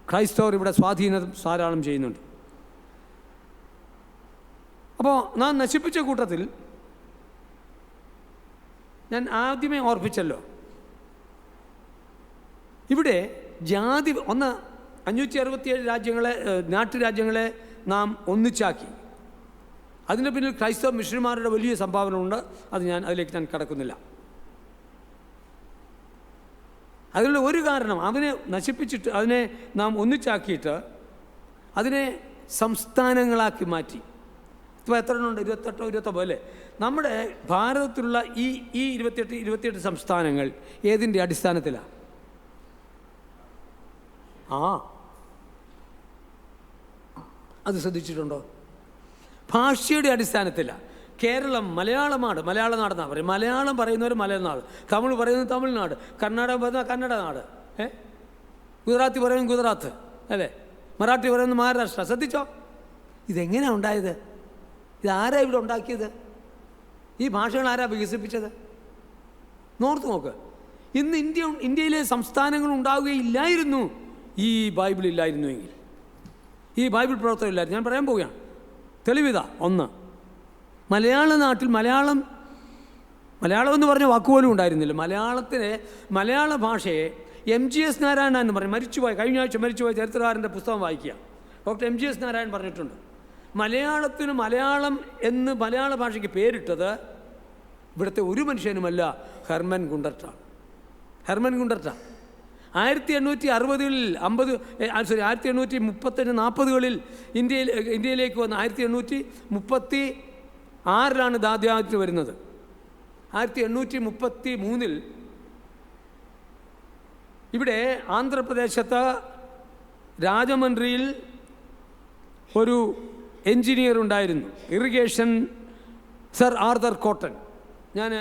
ക്രൈസ്തവർ ഇവിടെ സ്വാധീനം ധാരാളം ചെയ്യുന്നുണ്ട്. അപ്പോൾ നാം നശിപ്പിച്ച കൂട്ടത്തിൽ ഞാൻ ആദ്യമേ ഓർപ്പിച്ചല്ലോ, ഇവിടെ ജാതി 567 നാട്ടുരാജ്യങ്ങളെ നാം ഒന്നിച്ചാക്കി. അതിൻ്റെ പിന്നിൽ ക്രൈസ്തവ മിഷണറിമാരുടെ വലിയ സംഭാവന ഉണ്ട്. അതിലേക്ക് ഞാൻ കടക്കുന്നില്ല. അതിനുള്ള ഒരു കാരണം, അതിനെ നശിപ്പിച്ചിട്ട് അതിനെ നാം ഒന്നിച്ചാക്കിയിട്ട് അതിനെ സംസ്ഥാനങ്ങളാക്കി മാറ്റി. ഇപ്പോൾ എത്ര എണ്ണമുണ്ട്? 28 29 അല്ലേ? നമ്മുടെ ഭാരതത്തിലുള്ള ഈ 28 സംസ്ഥാനങ്ങൾ ഏതിൻ്റെ അടിസ്ഥാനത്തിലാണ്? അത് ശ്രദ്ധിച്ചിട്ടുണ്ടോ? ഭാഷയുടെ അടിസ്ഥാനത്തിലാണ്. കേരളം മലയാളമാണ്, മലയാള നാടെന്നാണ് പറയും. മലയാളം പറയുന്നവർ മലയാളനാട്, തമിഴ് പറയുന്നത് തമിഴ്നാട്, കർണാടക പറയുന്നത് കന്നഡ നാട്, ഗുജറാത്തി പറയുന്നത് ഗുജറാത്ത്, അല്ലേ? മറാഠി പറയുന്നത് മഹാരാഷ്ട്ര. ശ്രദ്ധിച്ചോ? ഇതെങ്ങനെയാണ് ഉണ്ടായത്? ഇതാരാ ഇവിടെ ഉണ്ടാക്കിയത്? ഈ ഭാഷകൾ ആരാ വികസിപ്പിച്ചത്? നോർത്ത് നോക്ക്. ഇന്ന് ഇന്ത്യയിലെ സംസ്ഥാനങ്ങൾ ഉണ്ടാവുകയില്ലായിരുന്നു ഈ ബൈബിൾ ഇല്ലായിരുന്നുവെങ്കിൽ. ഈ ബൈബിൾ പ്രവർത്തകരില്ലായിരുന്നു. ഞാൻ പറയാൻ പോവുകയാണ്. തെളിവിത ഒന്ന്, മലയാള നാട്ടിൽ മലയാളം എന്ന് പറഞ്ഞ വാക്കുപോലും ഉണ്ടായിരുന്നില്ല. മലയാള ഭാഷയെ MGS നാരായണൻ എന്ന് പറയും. കഴിഞ്ഞ ആഴ്ച മരിച്ചുപോയ ചരിത്രകാരൻ്റെ പുസ്തകം വായിക്കുക. ഡോക്ടർ MGS നാരായണൻ പറഞ്ഞിട്ടുണ്ട്, മലയാളം എന്ന് മലയാള ഭാഷയ്ക്ക് പേരിട്ടത് ഇവിടുത്തെ ഒരു മനുഷ്യനുമല്ല, ഹെർമൻ ഗുണ്ടർട്ടാണ്. 1835-40കളിൽ ഇന്ത്യയിലേക്ക് വന്ന് 1836 ഇത് ആദ്യമായിട്ട് വരുന്നത്. 1833 ഇവിടെ ആന്ധ്രാപ്രദേശത്ത് രാജമന്ത്രിയിൽ ഒരു എൻജിനീയർ ഉണ്ടായിരുന്നു, ഇറിഗേഷൻ, സർ ആർതർ കോട്ടൺ. ഞാൻ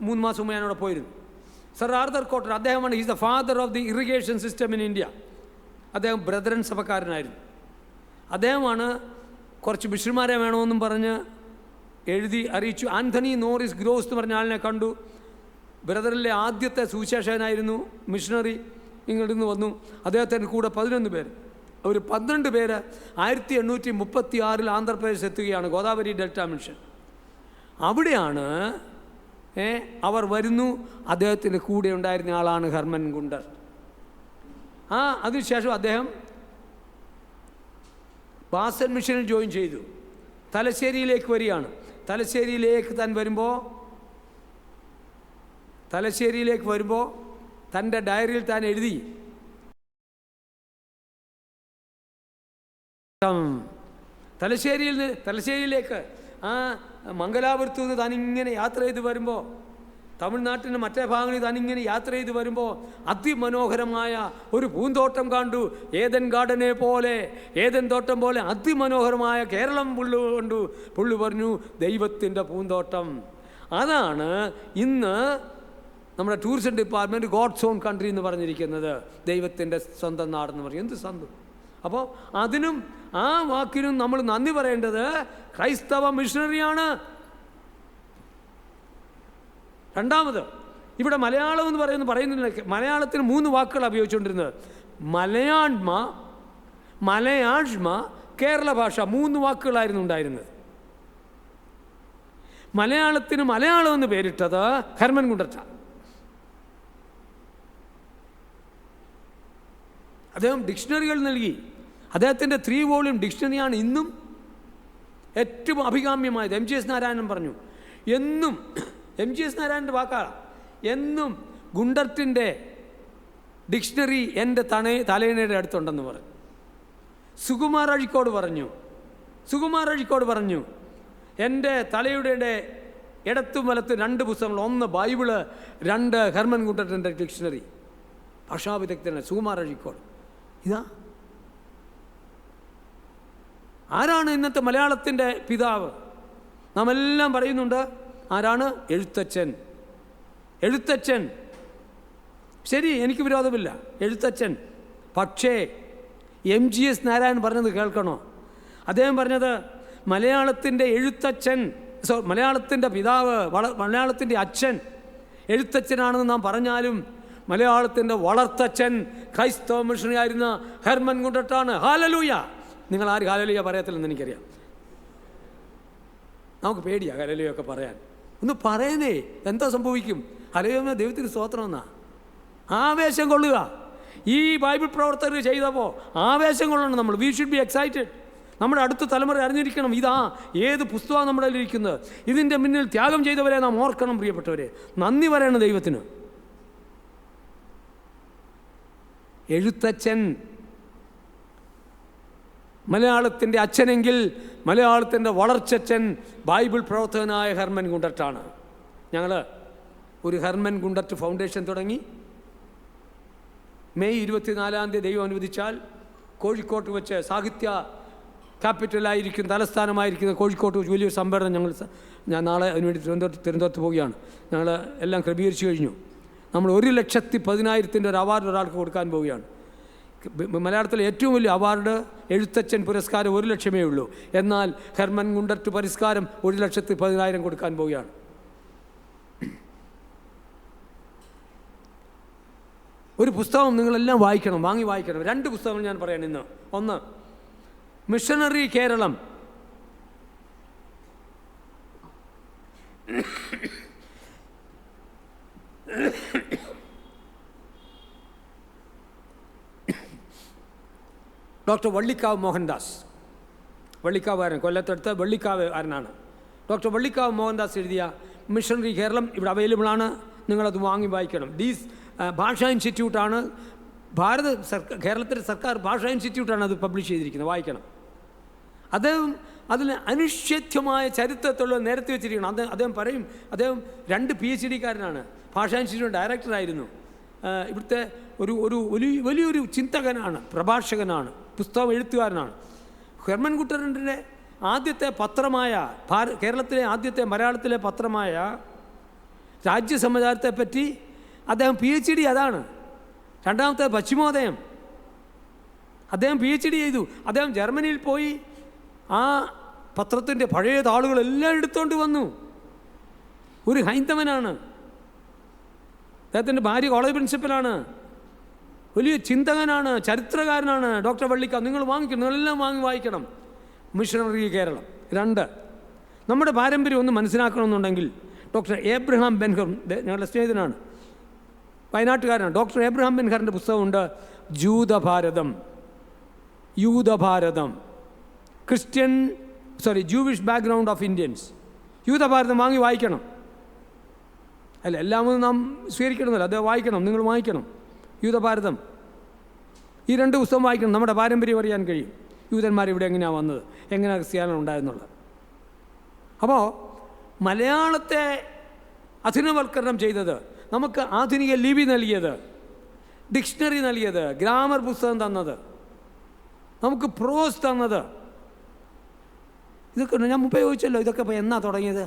3 മാസം മുമ്പ് ഞാനവിടെ പോയിരുന്നു. സർ ആർതർ കോട്ടൺ അദ്ദേഹമാണ് is the father of the irrigation system in India. അദ്ദേഹം ബ്രദറൻ സഭക്കാരനായിരുന്നു. അദ്ദേഹമാണ് കുറച്ച് ബിഷർമാരെ വേണമെന്നും പറഞ്ഞ് എഴുതി അറിയിച്ചു. ആന്റണി നോറിസ് ഗ്രോസ് എന്ന് പറഞ്ഞ ആളിനെ കണ്ടു. ബ്രദറിലെ ആദ്യത്തെ സുവിശേഷകനായിരുന്നു, മിഷണറി. ഇങ്ങോട്ട് നിന്ന് വന്നു. അദ്ദേഹത്തിൻ്റെ കൂടെ 11 പേര്. അവർ 12 പേര് 1836 ആന്ധ്രാപ്രദേശ് എത്തുകയാണ്, ഗോദാവരി ഡെൽറ്റ മിഷൻ. അവിടെയാണ് അവർ വരുന്നു. അദ്ദേഹത്തിൻ്റെ കൂടെ ഉണ്ടായിരുന്ന ആളാണ് ഹെർമൻ ഗുണ്ടർ. അതിനുശേഷം അദ്ദേഹം ബാസൻ മിഷനിൽ ജോയിൻ ചെയ്തു. തലശ്ശേരിയിലേക്ക് വരികയാണ്. തലശ്ശേരിയിലേക്ക് വരുമ്പോൾ തൻ്റെ ഡയറിയിൽ താൻ എഴുതി, തലശ്ശേരിയിലേക്ക് മംഗലാപുരത്തു നിന്ന് താനിങ്ങനെ യാത്ര ചെയ്ത് വരുമ്പോൾ, തമിഴ്നാട്ടിൻ്റെ മറ്റേ ഭാഗങ്ങളിൽ താനിങ്ങനെ യാത്ര ചെയ്ത് വരുമ്പോൾ അതിമനോഹരമായ ഒരു പൂന്തോട്ടം കണ്ടു. ഏദൻ തോട്ടം പോലെ അതിമനോഹരമായ കേരളം കണ്ടു. പുള്ളി പറഞ്ഞു, ദൈവത്തിൻ്റെ പൂന്തോട്ടം. അതാണ് ഇന്ന് നമ്മുടെ tourism department God's own country എന്ന് പറഞ്ഞിരിക്കുന്നത്, ദൈവത്തിൻ്റെ സ്വന്തം നാടെന്ന് പറയും. എന്ത് സ്വന്തം! അപ്പോൾ അതിനും ആ വാക്കിനും നമ്മൾ നന്ദി പറയേണ്ടത് ക്രൈസ്തവ മിഷണറിയാണ്. രണ്ടാമത്, ഇവിടെ മലയാളം എന്ന് പറയുന്നില്ല. മലയാളത്തിന് 3 വാക്കുകൾ ഉപയോഗിച്ചുകൊണ്ടിരുന്നത്. മലയാഴ്മ, കേരള ഭാഷ, 3 വാക്കുകളായിരുന്നു ഉണ്ടായിരുന്നത്. മലയാളത്തിന് മലയാളം എന്ന് പേരിട്ടത് ഹെർമൻ ഗുണ്ടർട്ട. അദ്ദേഹം ഡിക്ഷണറികൾ നൽകി. അദ്ദേഹത്തിൻ്റെ 3 വോളിയം ഡിക്ഷണറിയാണ് ഇന്നും ഏറ്റവും അഭികാമ്യമായത്. MGS നാരായണൻ പറഞ്ഞു, എന്നും MGS നാരായണൻ്റെ വാക്കാണ്, എന്നും ഗുണ്ടർട്ടിൻ്റെ ഡിക്ഷണറി എൻ്റെ തലയിണയുടെ അടുത്തുണ്ടെന്ന് പറഞ്ഞു. സുകുമാർ അഴീക്കോട് പറഞ്ഞു, എൻ്റെ തലയുടെ ഇടത്തും വലത്തും 2 പുസ്തകങ്ങൾ, 1 ബൈബിള്, 2 ഹെർമൻ ഗുണ്ടർട്ടിൻ്റെ ഡിക്ഷണറി. ഭാഷാവിദഗ്ധനാണ് സുകുമാർ അഴീക്കോട്. ആരാണ് ഇന്നത്തെ മലയാളത്തിൻ്റെ പിതാവ്? നാം എല്ലാം പറയുന്നുണ്ട്. ആരാണ്? എഴുത്തച്ഛൻ. ശരി, എനിക്ക് വിരോധമില്ല, എഴുത്തച്ഛൻ. പക്ഷേ MGS നാരായണൻ പറഞ്ഞത് കേൾക്കണോ? അദ്ദേഹം പറഞ്ഞത് മലയാളത്തിൻ്റെ പിതാവ്, മലയാളത്തിൻ്റെ അച്ഛൻ എഴുത്തച്ഛനാണെന്ന് നാം പറഞ്ഞാലും മലയാളത്തിൻ്റെ വളർത്തച്ഛൻ ക്രൈസ്തവ മിഷണറി ആയിരുന്ന ഹെർമൻ ഗുണ്ടർട്ടാണ്. ഹല്ലേലൂയ! നിങ്ങൾ ആര് ഹല്ലേലൂയ പറയത്തില്ലെന്ന് എനിക്കറിയാം. നമുക്ക് പേടിയാ ഹല്ലേലൂയൊക്കെ പറയാൻ. ഒന്ന് പറയുന്നേ, എന്താ സംഭവിക്കും? ഹല്ലേലൂയ ദൈവത്തിന് സ്തോത്രം എന്നാ. ആവേശം കൊള്ളുക. ഈ ബൈബിൾ പ്രവർത്തകർ ചെയ്തപ്പോൾ ആവേശം കൊള്ളണം നമ്മൾ. We should be excited. നമ്മുടെ അടുത്ത തലമുറ അറിഞ്ഞിരിക്കണം, ഏത് പുസ്തകമാണ് നമ്മുടെ ഇരിക്കുന്നത്. ഇതിൻ്റെ മുന്നിൽ ത്യാഗം ചെയ്തവരെ നാം ഓർക്കണം. പ്രിയപ്പെട്ടവരെ, നന്ദി പറയണം ദൈവത്തിന്. എഴുത്തച്ഛൻ മലയാളത്തിൻ്റെ അച്ഛനെങ്കിൽ മലയാളത്തിൻ്റെ വളർച്ചച്ഛൻ ബൈബിൾ പ്രവർത്തകനായ ഹെർമൻ ഗുണ്ടർട്ടാണ്. ഞങ്ങൾ ഒരു ഹെർമൻ ഗുണ്ടർട്ട് ഫൗണ്ടേഷൻ തുടങ്ങി. മെയ് 24 ദൈവം അനുവദിച്ചാൽ കോഴിക്കോട്ട് വെച്ച് സാഹിത്യ ക്യാപിറ്റലായിരിക്കും, തലസ്ഥാനമായിരിക്കുന്ന കോഴിക്കോട്ട് വെച്ച് വലിയൊരു സമ്മേളനം ഞാൻ നാളെ അതിനുവേണ്ടി തിരുവനന്തപുരത്ത് പോവുകയാണ്. ഞങ്ങൾ എല്ലാം ക്രമീകരിച്ചു കഴിഞ്ഞു. നമ്മൾ 1,10,10,000 ഒരു അവാർഡ് ഒരാൾക്ക് കൊടുക്കാൻ പോവുകയാണ്. മലയാളത്തിലെ ഏറ്റവും വലിയ അവാർഡ് എഴുത്തച്ഛൻ പുരസ്കാരം 1,00,000 ഉള്ളൂ. എന്നാൽ ഹെർമൻ ഗുണ്ടർട്ട് പുരസ്കാരം 1,10,000 കൊടുക്കാൻ പോവുകയാണ്. ഒരു പുസ്തകം നിങ്ങളെല്ലാം വാങ്ങി വായിക്കണം. 2 പുസ്തകങ്ങൾ ഞാൻ പറയാൻ ഇന്ന്. ഒന്ന്, മിഷണറി കേരളം. ഡോക്ടർ വള്ളിക്കാവ് മോഹൻദാസ്, വള്ളിക്കാവുകാരൻ, കൊല്ലത്തടുത്ത് വള്ളിക്കാവുകാരനാണ്. ഡോക്ടർ വള്ളിക്കാവ് മോഹൻദാസ് എഴുതിയ മിഷണറി കേരളം ഇവിടെ അവൈലബിളാണ്. നിങ്ങളത് വാങ്ങി വായിക്കണം. ഭാഷാ ഇൻസ്റ്റിറ്റ്യൂട്ടാണ്, കേരളത്തിലെ സർക്കാർ ഭാഷാ ഇൻസ്റ്റിറ്റ്യൂട്ടാണ് അത് പബ്ലിഷ് ചെയ്തിരിക്കുന്നത്. വായിക്കണം. അദ്ദേഹം അതിൽ അനിശ്ചിത്യമായ ചരിത്രത്തുള്ള നിരത്തി വെച്ചിരിക്കണം. അദ്ദേഹം പറയും, അദ്ദേഹം 2 PhD കാരനാണ്, ഭാഷാ ഇൻസ്റ്റിറ്റ്യൂട്ട് ഡയറക്ടറായിരുന്നു. ഇവിടുത്തെ ഒരു വലിയൊരു ചിന്തകനാണ്, പ്രഭാഷകനാണ്, പുസ്തകം എഴുത്തുകാരനാണ്. ഹെർമൻ ഗുട്ടറിൻ്റെ ആദ്യത്തെ പത്രമായ കേരളത്തിലെ ആദ്യത്തെ മലയാളത്തിലെ പത്രമായ രാജ്യസമാചാരത്തെപ്പറ്റി അദ്ദേഹം PhD, അതാണ്. രണ്ടാമത്തെ പശ്ചിമോദയം, അദ്ദേഹം PhD ചെയ്തു. അദ്ദേഹം ജർമ്മനിയിൽ പോയി ആ പത്രത്തിൻ്റെ പഴയ താളുകളെല്ലാം എടുത്തുകൊണ്ട് വന്നു. ഒരു ഹൈന്ദവനാണ്. അദ്ദേഹത്തിൻ്റെ ഭാര്യ കോളേജ് പ്രിൻസിപ്പലാണ്. വലിയ ചിന്തകനാണ്, ചരിത്രകാരനാണ് ഡോക്ടർ വള്ളിക്കാവ്. നിങ്ങൾ വാങ്ങിക്കണം, നിങ്ങളെല്ലാം വാങ്ങി വായിക്കണം. മിഷണറി കേരളം. 2, നമ്മുടെ പാരമ്പര്യം ഒന്ന് മനസ്സിലാക്കണമെന്നുണ്ടെങ്കിൽ ഡോക്ടർ ഏബ്രഹാം ബെൻഹർ, ഞങ്ങളുടെ സ്നേഹിതനാണ്, വയനാട്ടുകാരനാണ്. ഡോക്ടർ ഏബ്രഹാം ബെൻഹറിൻ്റെ പുസ്തകമുണ്ട് യൂതഭാരതം, ജൂവിഷ് ബാക്ക്ഗ്രൗണ്ട് ഓഫ് ഇന്ത്യൻസ്. യൂതഭാരതം വാങ്ങി വായിക്കണം. അല്ല, എല്ലാമൊന്നും നാം സ്വീകരിക്കണമെന്നല്ല, അത് വായിക്കണം, നിങ്ങൾ വായിക്കണം. യൂതഭാരതം, ഈ 2 പുസ്തകം വായിക്കണം. നമ്മുടെ പാരമ്പര്യം അറിയാൻ കഴിയും. യൂതന്മാർ ഇവിടെ എങ്ങനെയാണ് വന്നത്, എങ്ങനെയാണ് ക്രിസ്ത്യാനികൾ ഉണ്ടായെന്നുള്ളത്. അപ്പോൾ മലയാളത്തെ അധുനവൽക്കരണം ചെയ്തത്, നമുക്ക് ആധുനിക ലിപി നൽകിയത്, ഡിക്ഷണറി നൽകിയത്, ഗ്രാമർ പുസ്തകം തന്നത്, നമുക്ക് പ്രോസ് തന്നത്, ഇതൊക്കെ ഞാൻ മുമ്പേ ചോദിച്ചല്ലോ. ഇതൊക്കെ ഇപ്പോൾ എന്നാ തുടങ്ങിയത്?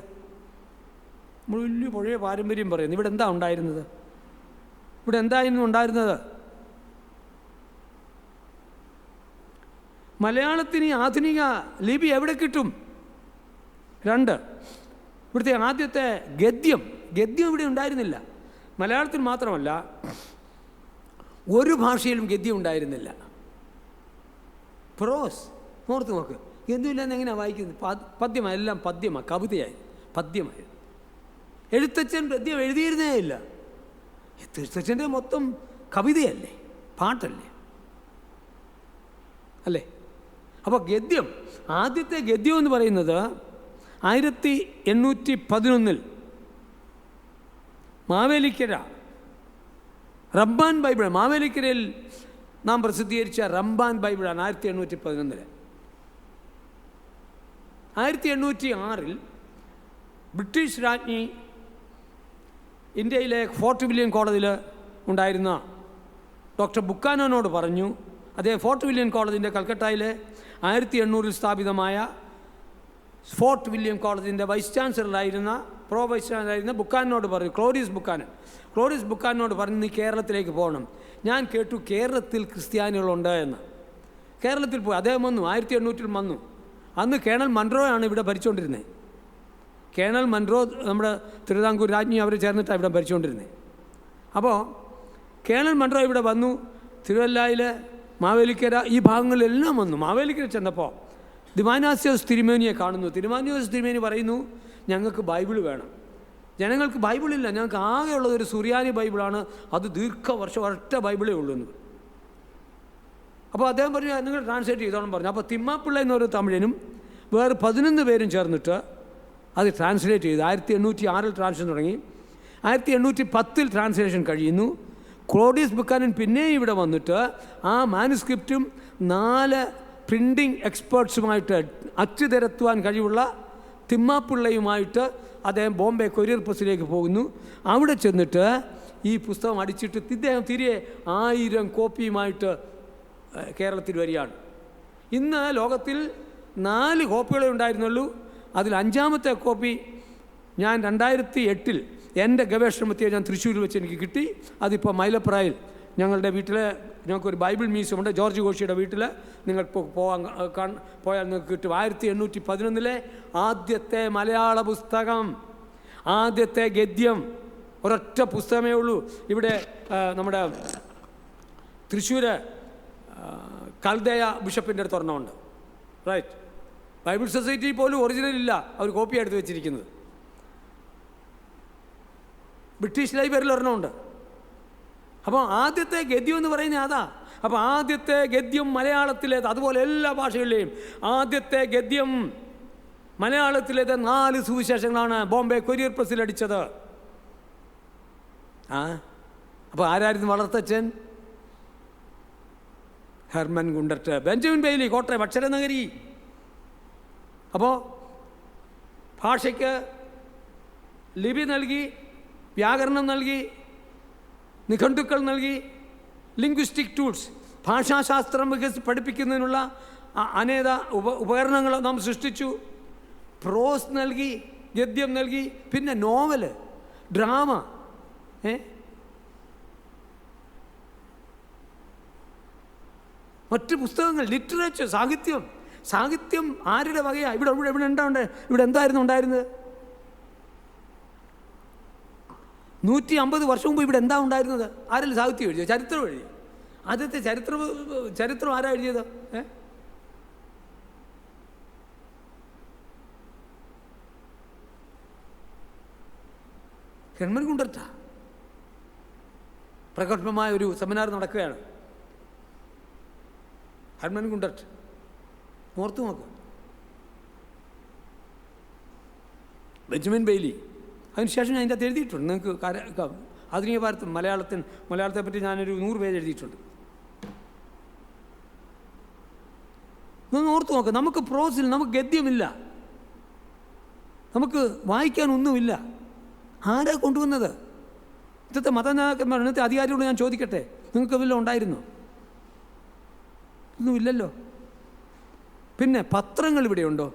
നമ്മൾ വലിയ പഴയ പാരമ്പര്യം പറയുന്നു. ഇവിടെ എന്താ ഉണ്ടായിരുന്നത്? ഇവിടെ എന്തായിരുന്നു ഉണ്ടായിരുന്നത്? മലയാളത്തിന് ആധുനിക ലിപി എവിടെ കിട്ടും? 2, ഇവിടുത്തെ ആദ്യത്തെ ഗദ്യം ഇവിടെ ഉണ്ടായിരുന്നില്ല. മലയാളത്തിൽ മാത്രമല്ല, ഒരു ഭാഷയിലും ഗദ്യം ഉണ്ടായിരുന്നില്ല. പ്രോസ് ഓർത്ത് നോക്ക്, ഗദ്യമില്ലെന്ന് എങ്ങനെയാണ് വായിക്കുന്നത്? പദ്യമായി, എല്ലാം പദ്യമാണ്, കവിതയായി, പദ്യമായി. എഴുത്തച്ഛൻ പദ്യം എഴുതിയിരുന്നേ ഇല്ല. എഴുത്തച്ഛൻ്റെ മൊത്തം കവിതയല്ലേ, പാട്ടല്ലേ, അല്ലേ? അപ്പോൾ ഗദ്യം, ആദ്യത്തെ ഗദ്യം എന്ന് പറയുന്നത് 1811 മാവേലിക്കര റംബാൻ ബൈബിൾ, മാവേലിക്കരയിൽ നാം പ്രസിദ്ധീകരിച്ച റംബാൻ ബൈബിളാണ് 1811. 1806 ബ്രിട്ടീഷ് രാജ്ഞി ഇന്ത്യയിലെ ഫോർട്ട് വില്യം കോളേജിൽ ഉണ്ടായിരുന്ന ഡോക്ടർ ബുക്കാനോനോട് പറഞ്ഞു, അദ്ദേഹം ഫോർട്ട് വില്യം കോളേജിൻ്റെ കൽക്കട്ടയിലെ 1800 സ്ഥാപിതമായ ഫോർട്ട് വില്യം കോളേജിൻ്റെ വൈസ് ചാൻസലറായിരുന്ന ബുക്കാനോട് പറഞ്ഞു, ക്ലോറിസ് ബുക്കാനോട് പറഞ്ഞു, നീ കേരളത്തിലേക്ക് പോകണം. ഞാൻ കേട്ടു കേരളത്തിൽ ക്രിസ്ത്യാനികളുണ്ട് എന്ന്. കേരളത്തിൽ പോയി അദ്ദേഹം വന്നു, 1800 വന്നു. അന്ന് കേണൽ മൺറോയാണ് ഇവിടെ ഭരിച്ചുകൊണ്ടിരുന്നത്. കേണൽ മൺറോ നമ്മുടെ തിരുവിതാംകൂർ രാജ്ഞി അവർ ചേർന്നിട്ടാണ് ഇവിടെ ഭരിച്ചുകൊണ്ടിരുന്നത്. അപ്പോൾ കേണൽ മൺറോ ഇവിടെ വന്നു. തിരുവല്ലയിൽ, മാവേലിക്കര, ഈ ഭാഗങ്ങളിലെല്ലാം വന്നു. മാവേലിക്കര ചെന്നപ്പോൾ ദിവാനാസ്യോസ് തിരുമേനിയെ കാണുന്നു. തിരുമാനിയോസ് തിരുമേനി പറയുന്നു, ഞങ്ങൾക്ക് ബൈബിൾ വേണം. ജനങ്ങൾക്ക് ബൈബിളില്ല, ഞങ്ങൾക്ക് ആകെയുള്ളത് ഒരു സുറിയാനി ബൈബിളാണ്, അത് ദീർഘവർഷം ഒരൊറ്റ ബൈബിളേ ഉള്ളൂ എന്ന്. അപ്പോൾ അദ്ദേഹം പറഞ്ഞു, നിങ്ങൾ ട്രാൻസ്ലേറ്റ് ചെയ്തോളം പറഞ്ഞു. അപ്പോൾ തിമ്മാപ്പിള്ള എന്നൊരു തമിഴനും വേറെ 11 പേരും ചേർന്നിട്ട് അത് ട്രാൻസ്ലേറ്റ് ചെയ്തു. 1806 ട്രാൻസ്ലേഷൻ തുടങ്ങി. 1810 ട്രാൻസ്ലേഷൻ കഴിയുന്നു. ക്ലോഡിയസ് ബുക്കാനൻ പിന്നെയും ഇവിടെ വന്നിട്ട് ആ മാനുസ്ക്രിപ്റ്റും 4 പ്രിൻറ്റിങ് എക്സ്പേർട്സുമായിട്ട്, അച്ചുതിരത്തുവാൻ കഴിവുള്ള തിമ്മാപ്പിള്ളയുമായിട്ട് അദ്ദേഹം ബോംബെ കൊറിയർ പ്രസ്സിലേക്ക് പോകുന്നു. അവിടെ ചെന്നിട്ട് ഈ പുസ്തകം അടിച്ചിട്ട് ഇദ്ദേഹം തിരികെ 1000 കോപ്പിയുമായിട്ട് കേരളത്തിൽ വരികയാണ്. ഇന്ന് ലോകത്തിൽ 4 കോപ്പികളെ ഉണ്ടായിരുന്നുള്ളൂ. അതിൽ 5ാമത്തെ കോപ്പി ഞാൻ 2008 എൻ്റെ ഗവേഷണമെത്തിയ ഞാൻ തൃശ്ശൂരിൽ വെച്ച് എനിക്ക് കിട്ടി. അതിപ്പോൾ മൈലപ്രായിൽ ഞങ്ങളുടെ വീട്ടിൽ ഞങ്ങൾക്കൊരു ബൈബിൾ മ്യൂസിയമുണ്ട്, ജോർജ് കോഷിയുടെ വീട്ടിൽ. നിങ്ങൾക്ക് പോയാൽ നിങ്ങൾക്ക് കിട്ടും. 1811 ആദ്യത്തെ മലയാള പുസ്തകം, ആദ്യത്തെ ഗദ്യം, ഒരൊറ്റ പുസ്തകമേ ഉള്ളൂ. ഇവിടെ നമ്മുടെ തൃശ്ശൂർ കൽദയ ബിഷപ്പിൻ്റെ അടുത്ത് ഒരെണ്ണമുണ്ട്. റൈറ്റ്. ബൈബിൾ സൊസൈറ്റി പോലും ഒറിജിനൽ ഇല്ല, അവർ കോപ്പി എടുത്ത് വെച്ചിരിക്കുന്നത്. ബ്രിട്ടീഷ് ലൈബ്രറിയിൽ ഒരെണ്ണമുണ്ട്. അപ്പോൾ ആദ്യത്തെ ഗദ്യം എന്ന് പറയുന്നത് അതാ. അപ്പോൾ ആദ്യത്തെ ഗദ്യം മലയാളത്തിലേത്, അതുപോലെ എല്ലാ ഭാഷകളിലെയും ആദ്യത്തെ ഗദ്യം മലയാളത്തിലേത് 4 സുവിശേഷങ്ങളാണ് ബോംബെ കൊരിയർ പ്രസ്സിൽ അടിച്ചത്. അപ്പോൾ ആരായിരുന്നു വളർത്തച്ഛൻ? Hermann Gundert. Benjamin Bailey, Kottayam അക്ഷരനഗരി. അപ്പോൾ ഭാഷയ്ക്ക് ലിപി നൽകി, വ്യാകരണം നൽകി, നിഘണ്ടുക്കൾ നൽകി, ലിംഗ്വിസ്റ്റിക് ടൂൾസ്, ഭാഷാശാസ്ത്രം പഠിപ്പിക്കുന്നതിനുള്ള അനേക ഉപകരണങ്ങൾ നാം സൃഷ്ടിച്ചു. പ്രോസ് നൽകി, ഗദ്യം നൽകി, പിന്നെ നോവല്, ഡ്രാമ, മറ്റ് പുസ്തകങ്ങൾ, ലിറ്ററേച്ചർ, സാഹിത്യം. സാഹിത്യം ആരുടെ വകയാണ്? ഇവിടെ എന്തായിരുന്നു ഉണ്ടായിരുന്നത്? 150 വർഷം മുമ്പ് ഇവിടെ എന്താ ഉണ്ടായിരുന്നത്? ആരെങ്കിലും സാഹിത്യം എഴുതിയോ? ചരിത്രം എഴുതി? ആദ്യത്തെ ചരിത്രം ആരാ എഴുതിയത്? ഹെർമൻ ഗുണ്ടർട്ട. പ്രഗത്ഭമായ ഒരു സെമിനാർ നടക്കുകയാണ്. Hermann Gundert. ഓർത്തു നോക്കുക. Benjamin Bailey. അതിനുശേഷം ഞാൻ അതിൻ്റെ അകത്ത് എഴുതിയിട്ടുണ്ട്. നിങ്ങൾക്ക് ആധുനിക ഭാരതം മലയാളത്തെ പറ്റി ഞാനൊരു 100 പേജ് എഴുതിയിട്ടുണ്ട്. നിങ്ങൾ ഓർത്തു നോക്കുക. നമുക്ക് പ്രോസിൽ, നമുക്ക് ഗദ്യമില്ല, നമുക്ക് വായിക്കാനൊന്നുമില്ല. ആരാ കൊണ്ടുവന്നത്? ഇന്നത്തെ മതനേതാക്കന്മാർ, ഇന്നത്തെ അധികാരികളോട് ഞാൻ ചോദിക്കട്ടെ, നിങ്ങൾക്ക് വല്ലതും ഉണ്ടായിരുന്നോ? ഒന്നുമില്ലല്ലോ. പിന്നെ പത്രങ്ങൾ ഇവിടെയുണ്ടോ?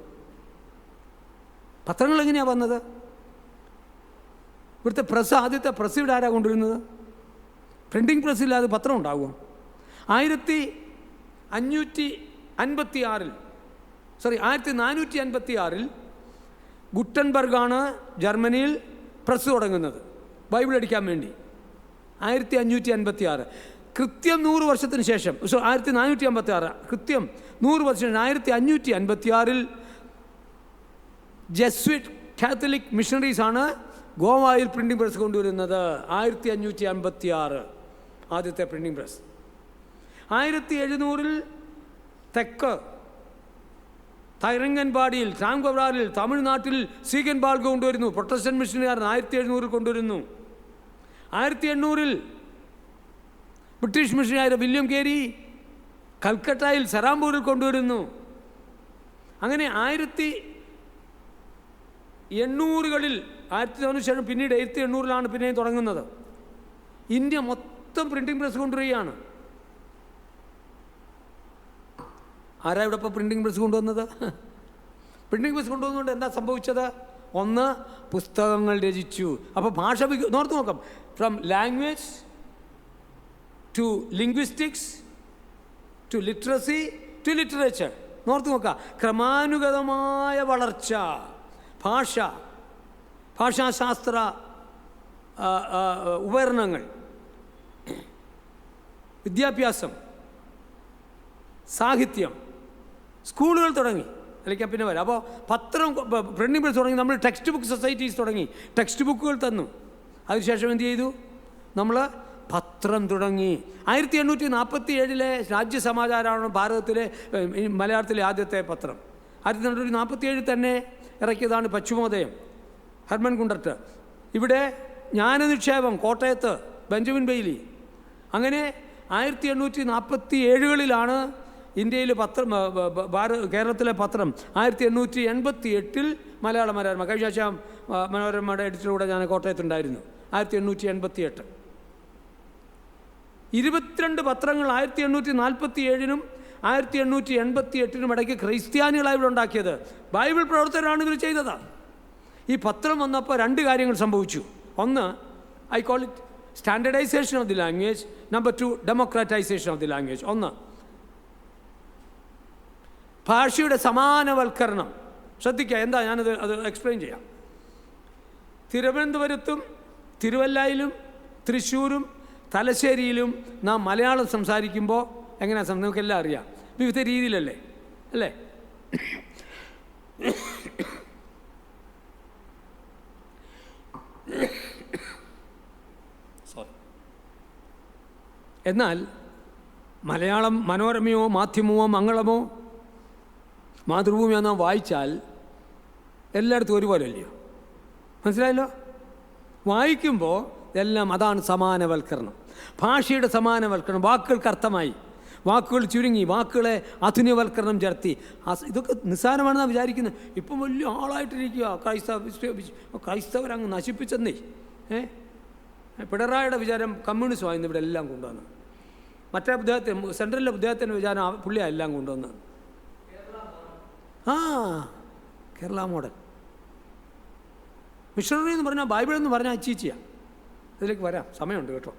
പത്രങ്ങൾ എങ്ങനെയാണ് വന്നത്? ഇവിടുത്തെ പ്രസ്, ആദ്യത്തെ പ്രസ് ഇവിടെ ആരാ കൊണ്ടുവരുന്നത്? പ്രിൻറ്റിങ് പ്രസ്സില്ലാതെ പത്രം ഉണ്ടാകുമോ? 1456 ഗുട്ടൻബർഗാണ് ജർമ്മനിയിൽ പ്രസ് തുടങ്ങുന്നത് ബൈബിൾ അടിക്കാൻ വേണ്ടി. 1556. കൃത്യം 100 വർഷത്തിന് ശേഷം, 1456, കൃത്യം 100 വർഷം 1556 ജെസ്വിറ്റ് കാത്തലിക് മിഷണറീസാണ് ഗോവായിൽ പ്രിൻറ്റിംഗ് പ്രസ് കൊണ്ടുവരുന്നത്. 1556 ആദ്യത്തെ പ്രിൻറ്റിംഗ് പ്രസ്. 1700 തെക്ക് തൈറങ്കൻപാടിയിൽ, ട്രാംഗോറാറിൽ, തമിഴ്നാട്ടിൽ സീഗൻ ബാൾഗ കൊണ്ടുവരുന്നു. പ്രൊട്ടസ്റ്റന്റ് മിഷണറിക്കാരൻ 1700 കൊണ്ടുവരുന്നു. 1800 ബ്രിട്ടീഷ് മിഷണറിയായ വില്യം കേരി കൽക്കട്ടയിൽ സെറാംപൂരിൽ കൊണ്ടുവരുന്നു. അങ്ങനെ 1800കളിൽ 1900 പിന്നീട് 1800 പിന്നെയും തുടങ്ങുന്നത്. ഇന്ത്യ മൊത്തം പ്രിൻറ്റിംഗ് പ്രസ് കൊണ്ടുവരികയാണ്. ആരാ ഇവിടെ ഇപ്പോൾ പ്രിൻറ്റിംഗ് പ്രസ് കൊണ്ടുവന്നത്? പ്രിൻറ്റിംഗ് പ്രസ് കൊണ്ടുവന്നുകൊണ്ട് എന്താ സംഭവിച്ചത്? ഒന്ന്, പുസ്തകങ്ങൾ രചിച്ചു. അപ്പോൾ ഭാഷ നോർത്ത് നോക്കാം. From language to linguistics to literacy to literature. നോർത്ത് നോക്കാം. ക്രമാനുഗതമായ വളർച്ച. ഭാഷാശാസ്ത്ര ഉപകരണങ്ങൾ, വിദ്യാഭ്യാസം, സാഹിത്യം, സ്കൂളുകൾ തുടങ്ങി. അല്ലെങ്കിൽ പിന്നെ വരാം. അപ്പോൾ പത്രം, പ്രിൻറ്റിംഗ് പ്രസ് തുടങ്ങി. നമ്മൾ ടെക്സ്റ്റ് ബുക്ക് സൊസൈറ്റീസ് തുടങ്ങി, ടെക്സ്റ്റ് ബുക്കുകൾ തന്നു. അതിനുശേഷം എന്ത് ചെയ്തു? നമ്മൾ പത്രം തുടങ്ങി. 1847 രാജ്യസമാചാരമാണ് ഭാരതത്തിലെ, മലയാളത്തിലെ ആദ്യത്തെ പത്രം. 1847 തന്നെ ഇറക്കിയതാണ് പശ്ചിമോദയം, ഹെർമൻ ഗുണ്ടർട്ട്. ഇവിടെ ജ്ഞാനനിക്ഷേപം കോട്ടയത്ത് ബെഞ്ചമിൻ ബെയ്ലി. അങ്ങനെ 1847 ഇന്ത്യയിൽ പത്രം, കേരളത്തിലെ പത്രം 1888 മലയാള മനോരമ. കഴിഞ്ഞ ആഴ്ച മനോരമയുടെ എഡിറ്ററിലൂടെ ഞാൻ കോട്ടയത്തുണ്ടായിരുന്നു. 1888 22 പത്രങ്ങൾ 1847 1888 ഇടയ്ക്ക് ക്രിസ്ത്യാനികളാണ് ഇവിടെ ഉണ്ടാക്കിയത്. ബൈബിൾ പ്രവർത്തകരാണ് ഇവർ ചെയ്തത്. ഈ പത്രം വന്നപ്പോൾ 2 കാര്യങ്ങൾ സംഭവിച്ചു. ഒന്ന്, I call it standardisation of the language. Number 2, democratisation of the language. ഒന്ന്, ഭാഷയുടെ സമാനവൽക്കരണം. ശ്രദ്ധിക്കുക, എന്താ ഞാനത് എക്സ്പ്ലെയിൻ ചെയ്യാം. തിരുവനന്തപുരത്തും തിരുവല്ലയിലും തൃശ്ശൂരും തലശ്ശേരിയിലും നാം മലയാളം സംസാരിക്കുമ്പോൾ എങ്ങനെയാണ്? നമുക്കെല്ലാം അറിയാം, വിവിധ രീതിയിലല്ലേ, അല്ലേ? എന്നാൽ മലയാളം മനോരമയോ മാധ്യമമോ മംഗളമോ മാതൃഭൂമിയോ നാം വായിച്ചാൽ എല്ലായിടത്തും ഒരുപോലെ അല്ലയോ? മനസ്സിലായല്ലോ? വായിക്കുമ്പോൾ എല്ലാം അതാണ് സമാനവൽക്കരണം, ഭാഷയുടെ സമാനവൽക്കരണം. വാക്കുകൾക്ക് അർത്ഥമായി, വാക്കുകൾ ചുരുങ്ങി, വാക്കുകളെ ആധുനികവൽക്കരണം ചേർത്തി. ഇതൊക്കെ നിസ്സാരമാണെന്നാണ് വിചാരിക്കുന്നത്. ഇപ്പം വലിയ ആളായിട്ടിരിക്കുക ക്രൈസ്തവരങ്ങ് നശിപ്പിച്ചെന്നേ. പിണറായിയുടെ വിചാരം കമ്മ്യൂണിസമായിരുന്നു ഇവിടെ എല്ലാം കൊണ്ടുവന്ന്. മറ്റേ ബുദ്ധത്തിന് സെൻട്രലിലെ ബുദ്ധത്തിൻ്റെ വിചാരം പുള്ളിയാണ് എല്ലാം കൊണ്ടുവന്നത്. കേരള മോഡൽ മിഷണറി എന്ന് പറഞ്ഞാൽ ബൈബിൾ എന്ന് പറഞ്ഞാൽ അച്ചീച്ചിയാണ്. ഇതിലേക്ക് വരാം, സമയമുണ്ട് കേട്ടോ.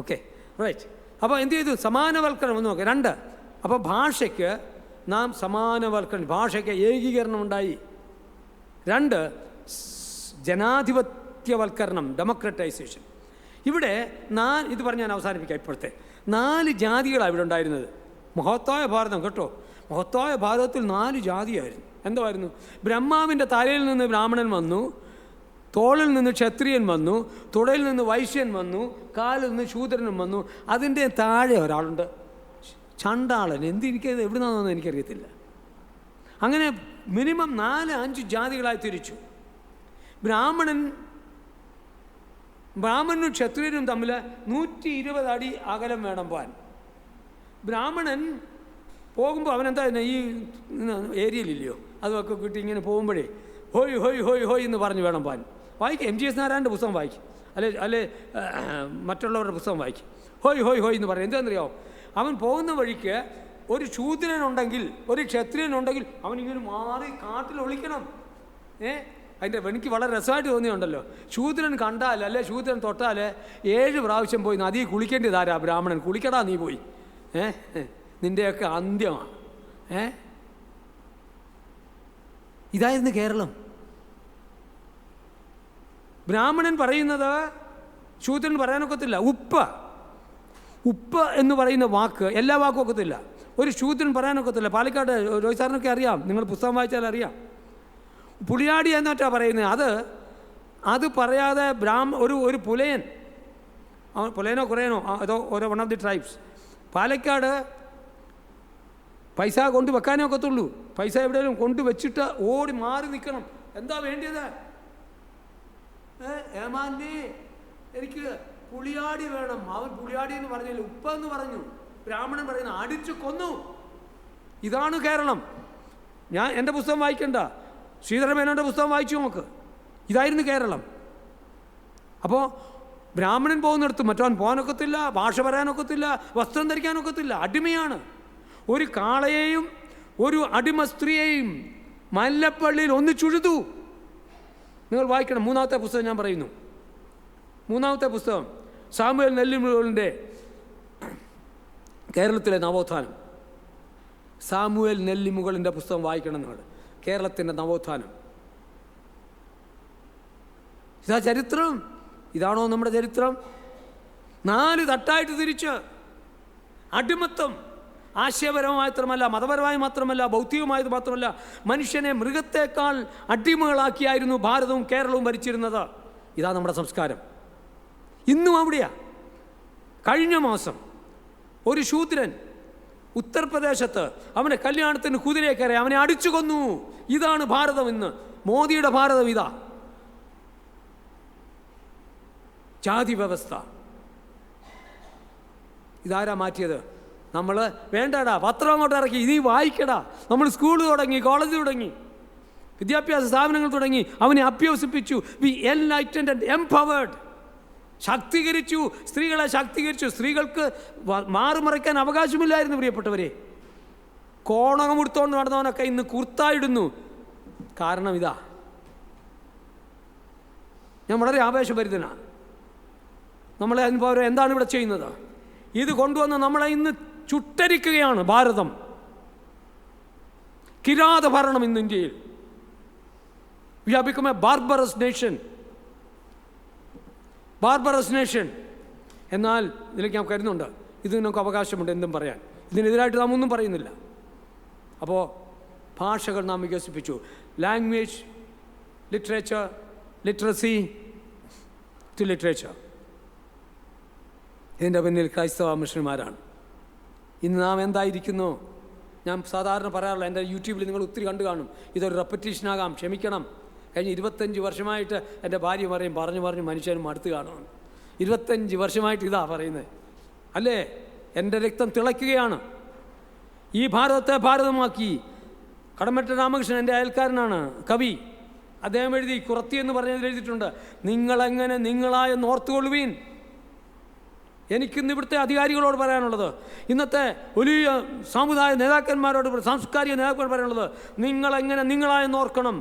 Okay, right. അപ്പോൾ എന്ത് ചെയ്തു? സമാനവൽക്കരണം എന്ന് നോക്കാം. 2, അപ്പോൾ ഭാഷയ്ക്ക് നാം സമാനവൽക്കരണം, ഭാഷയ്ക്ക് ഏകീകരണം ഉണ്ടായി. 2, ജനാധിപത്യവൽക്കരണം, ഡെമോക്രറ്റൈസേഷൻ. ഇവിടെ ഇത് പറഞ്ഞ് ഞാൻ അവസാനിപ്പിക്കാം. ഇപ്പോഴത്തെ 4 ജാതികളാണ് ഇവിടെ ഉണ്ടായിരുന്നത്. മഹത്തായ ഭാരതം കേട്ടോ, മഹത്തായ ഭാരതത്തിൽ 4 ജാതിയായിരുന്നു. എന്തായിരുന്നു? ബ്രഹ്മാവിൻ്റെ തലയിൽ നിന്ന് ബ്രാഹ്മണൻ വന്നു, തോളിൽ നിന്ന് ക്ഷത്രിയൻ വന്നു, തുടയിൽ നിന്ന് വൈശ്യൻ വന്നു, കാലിൽ നിന്ന് ശൂദ്രനും വന്നു. അതിൻ്റെ താഴെ ഒരാളുണ്ട്, ചണ്ടാളൻ. എനിക്കത് എവിടെ നിന്നാണെന്ന് എനിക്കറിയത്തില്ല. അങ്ങനെ മിനിമം 4-5 ജാതികളായി തിരിച്ചു. ബ്രാഹ്മണനും ക്ഷത്രിയനും തമ്മിൽ 120 അടി അകലം വേണം പോകാൻ. ബ്രാഹ്മണൻ പോകുമ്പോൾ അവനെന്താ ഈ ഏരിയയിലില്ലയോ അതൊക്കെ കിട്ടി ഇങ്ങനെ പോകുമ്പോഴേ ഹോയ് ഹോയ് ഹോയ് ഹോയ് എന്ന് പറഞ്ഞ് വേണം പോകാൻ. വായിക്കും, MGS നാരായണൻ്റെ പുസ്തകം വായിക്കും, അല്ലെ മറ്റുള്ളവരുടെ പുസ്തകം വായിക്കും. ഹോയ് ഹോയ് ഹോയ് എന്ന് പറയും. എന്താണെന്നറിയാമോ? അവൻ പോകുന്ന വഴിക്ക് ഒരു ശൂദ്രനുണ്ടെങ്കിൽ, ഒരു ക്ഷത്രിയനുണ്ടെങ്കിൽ അവനിങ്ങനെ മാറി കാട്ടിൽ ഒളിക്കണം. അതിൻ്റെ എനിക്ക് വളരെ രസമായിട്ട് തോന്നിയുണ്ടല്ലോ, ശൂദ്രൻ കണ്ടാൽ അല്ലെ ശൂദ്രൻ തൊട്ടാൽ 7 പ്രാവശ്യം പോയി നദിയിൽ കുളിക്കേണ്ടതാരാ? ബ്രാഹ്മണൻ. കുളിക്കടാ നീ പോയി, നിൻ്റെയൊക്കെ അന്ത്യമാണ്. ഇതായിരുന്നു കേരളം. ബ്രാഹ്മണൻ പറയുന്നത് ശൂദ്രൻ പറയാനൊക്കത്തില്ല. ഉപ്പ് എന്ന് പറയുന്ന വാക്ക് എല്ലാ വാക്കും ഒക്കത്തില്ല, ഒരു ശൂദ്രൻ പറയാനൊക്കത്തില്ല. പാലക്കാട് രോഹിത് സാറിനൊക്കെ അറിയാം, നിങ്ങൾ പുസ്തകം വായിച്ചാൽ അറിയാം. പുളിയാടി എന്നൊറ്റാ പറയുന്നത്. അത് പറയാതെ ഒരു പുലയൻ, പുലയനോ കുറയനോ അതോ ഓരോ one of the tribes, Palakkad പൈസ കൊണ്ട് വെക്കാനേ ഒക്കത്തുള്ളൂ. പൈസ എവിടെയെങ്കിലും കൊണ്ട് വെച്ചിട്ട് ഓടി മാറി നിൽക്കണം. എന്താ വേണ്ടിയത്? ഏമാൻ്റെ എനിക്ക് പുളിയാടി വേണം. അവൻ പുളിയാടി എന്ന് പറഞ്ഞില്ല, ഉപ്പെന്ന് പറഞ്ഞു. ബ്രാഹ്മണൻ പറയുന്ന അടിച്ചു കൊന്നു. ഇതാണ് കേരളം. എൻ്റെ പുസ്തകം വായിക്കണ്ട, ശ്രീധരമേനോൻ്റെ പുസ്തകം വായിച്ചു നോക്ക്. ഇതായിരുന്നു കേരളം. അപ്പോൾ ബ്രാഹ്മണൻ പോകുന്നിടത്ത് മറ്റവൻ പോകാനൊക്കത്തില്ല, ഭാഷ പറയാനൊക്കത്തില്ല, വസ്ത്രം ധരിക്കാനൊക്കത്തില്ല. അടിമയാണ്. ഒരു കാളയെയും ഒരു അടിമ സ്ത്രീയെയും മല്ലപ്പള്ളിയിൽ ഒന്നിച്ചുഴുതു. നിങ്ങൾ വായിക്കണം. 3-ാമത്തെ പുസ്തകം ഞാൻ പറയുന്നു. 3-ാമത്തെ പുസ്തകം സാമുവേൽ നെല്ലിമുകളിൻ്റെ കേരളത്തിലെ നവോത്ഥാനം. സാമുവേൽ നെല്ലിമുകളിൻ്റെ പുസ്തകം വായിക്കണം നിങ്ങൾ. കേരളത്തിൻ്റെ നവോത്ഥാനം. ഇതാ ചരിത്രം. ഇതാണോ നമ്മുടെ ചരിത്രം? 4 തട്ടായിട്ട് തിരിച്ച് അടിമത്തം. ആശയപരമായി മാത്രമല്ല, മതപരമായി മാത്രമല്ല, ഭൗതികമായത് മാത്രമല്ല, മനുഷ്യനെ മൃഗത്തേക്കാൾ അടിമകളാക്കിയായിരുന്നു ഭാരതവും കേരളവും ഭരിച്ചിരുന്നത്. ഇതാ നമ്മുടെ സംസ്കാരം. ഇന്നും അവിടെയാ. കഴിഞ്ഞ മാസം ഒരു ശൂദ്രൻ ഉത്തർപ്രദേശത്ത് അവൻ്റെ കല്യാണത്തിന് കുതിരയെ കയറി അവനെ അടിച്ചു കൊന്നു. ഇതാണ് ഭാരതം ഇന്ന്. മോദിയുടെ ഭാരതം ഇതാ. ജാതി വ്യവസ്ഥ. ഇതാരാ മാറ്റിയത്? നമ്മൾ വേണ്ടടാ, പത്രം അങ്ങോട്ട് ഇറക്കി, ഇനി വായിക്കടാ. നമ്മൾ സ്കൂൾ തുടങ്ങി, കോളേജ് തുടങ്ങി, വിദ്യാഭ്യാസ സ്ഥാപനങ്ങൾ തുടങ്ങി, അവനെ അഭ്യസിപ്പിച്ചു. We enlightened and empowered. ശാക്തീകരിച്ചു, സ്ത്രീകളെ ശാക്തീകരിച്ചു. സ്ത്രീകൾക്ക് മാറുമറയ്ക്കാൻ അവകാശമില്ലായിരുന്നു പ്രിയപ്പെട്ടവരെ. കോണകം എടുത്തോണ്ട് നടന്നവനൊക്കെ ഇന്ന് കുർത്തായിടുന്നു. കാരണം ഇതാ. ഞാൻ വളരെ ആവേശഭരിതനാണ്. നമ്മളെ അനുഭവം എന്താണ് ഇവിടെ ചെയ്യുന്നത്? ഇത് കൊണ്ടുവന്ന് നമ്മളെ ഇന്ന് ചുട്ടരിക്കുകയാണ് ഭാരതം. കിരാത ഭരണം ഇന്ന് ഇന്ത്യയിൽ. We have become A ബാർബറസ് nation. ബാർബറസ് nation. എന്നാൽ ഇതിലേക്ക് ഞാൻ കരുതുന്നുണ്ട്, ഇത് നമുക്ക് അവകാശമുണ്ട് എന്തും പറയാൻ. ഇതിനെതിരായിട്ട് നാം ഒന്നും പറയുന്നില്ല. അപ്പോൾ ഭാഷകൾ നാം വികസിപ്പിച്ചു. Language, literature, literacy to literature. ഇതിൻ്റെ പിന്നിൽ ക്രൈസ്തവ മിഷണറിമാരാണ്. ഇന്ന് നാം എന്തായിരിക്കുന്നു? ഞാൻ സാധാരണ പറയാറില്ല, എൻ്റെ യൂട്യൂബിൽ നിങ്ങൾ ഒത്തിരി കണ്ടു കാണും. ഇതൊരു റെപ്പറ്റീഷനാകാം, ക്ഷമിക്കണം. കഴിഞ്ഞ 25 വർഷമായിട്ട് എൻ്റെ ഭാര്യ പറഞ്ഞു മനുഷ്യനും മടുത്ത് കാണും. 25 വർഷമായിട്ട് ഇതാ പറയുന്നത് അല്ലേ? എൻ്റെ രക്തം തിളയ്ക്കുകയാണ്. ഈ ഭാരതത്തെ ഭാരതമാക്കി. കടമറ്റ രാമകൃഷ്ണൻ എൻ്റെ അയൽക്കാരനാണ്, കവി. അദ്ദേഹം എഴുതി, കുറത്തി എന്ന് പറഞ്ഞതിൽ എഴുതിയിട്ടുണ്ട്, നിങ്ങളെങ്ങനെ നിങ്ങളായെന്ന് ഓർത്തുകൊള്ളുവീൻ. എനിക്കിന്ന് ഇവിടുത്തെ അധികാരികളോട് പറയാനുള്ളത്, ഇന്നത്തെ വലിയ സാമുദായിക നേതാക്കന്മാരോട്, സാംസ്കാരിക നേതാക്കന്മാരോട് പറയാനുള്ളത്, നിങ്ങളെങ്ങനെ നിങ്ങളായെന്ന് ഓർക്കണം.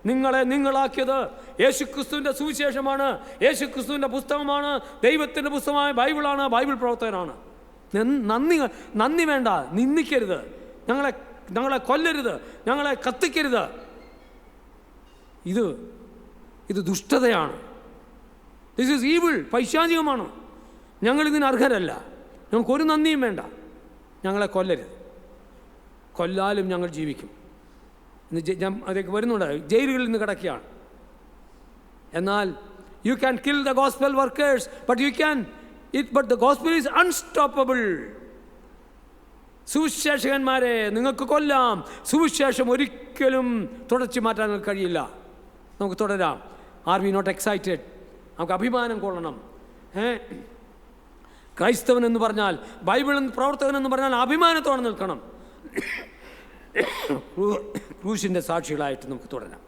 നിങ്ങളെ നിങ്ങളാക്കിയത് യേശുക്രിസ്തുവിൻ്റെ സുവിശേഷമാണ്, യേശുക്രിസ്തുവിൻ്റെ പുസ്തകമാണ്, ദൈവത്തിൻ്റെ പുസ്തകമായ ബൈബിളാണ്, ബൈബിൾ പ്രവർത്തകനാണ്. നന്ദി വേണ്ട, നിന്ദിക്കരുത്, ഞങ്ങളെ കൊല്ലരുത്, ഞങ്ങളെ കത്തിക്കരുത്. ഇത് ദുഷ്ടതയാണ്. ദിസ് ഈസ് ഈവിൾ, പൈശാചികമാണ്. ഞങ്ങളിതിന് അർഹരല്ല. ഞങ്ങൾക്കൊരു നന്ദിയും വേണ്ട. ഞങ്ങളെ കൊല്ലരുത്. കൊല്ലാലും ഞങ്ങൾ ജീവിക്കും. ഇന്ന് അതേക്ക് വരുന്നുണ്ട്, ജയിലുകളിൽ നിന്ന് കിടക്കുകയാണ്. എന്നാൽ you can kill the gospel workers, but the gospel is unstoppable. സുവിശേഷകന്മാരെ നിങ്ങൾക്ക് കൊല്ലാം, സുവിശേഷം ഒരിക്കലും തുടച്ചു മാറ്റാൻ കഴിയില്ല. നമുക്ക് തുടരാം. Are we not excited? നമുക്ക് അഭിമാനം കൊള്ളണം. ക്രൈസ്തവൻ എന്ന് പറഞ്ഞാൽ, ബൈബിൾ പ്രവർത്തകൻ എന്ന് പറഞ്ഞാൽ അഭിമാനത്തോടെ നിൽക്കണം. ക്രൂശിൻ്റെ സാക്ഷികളായിട്ട് നമുക്ക് തുടരാം.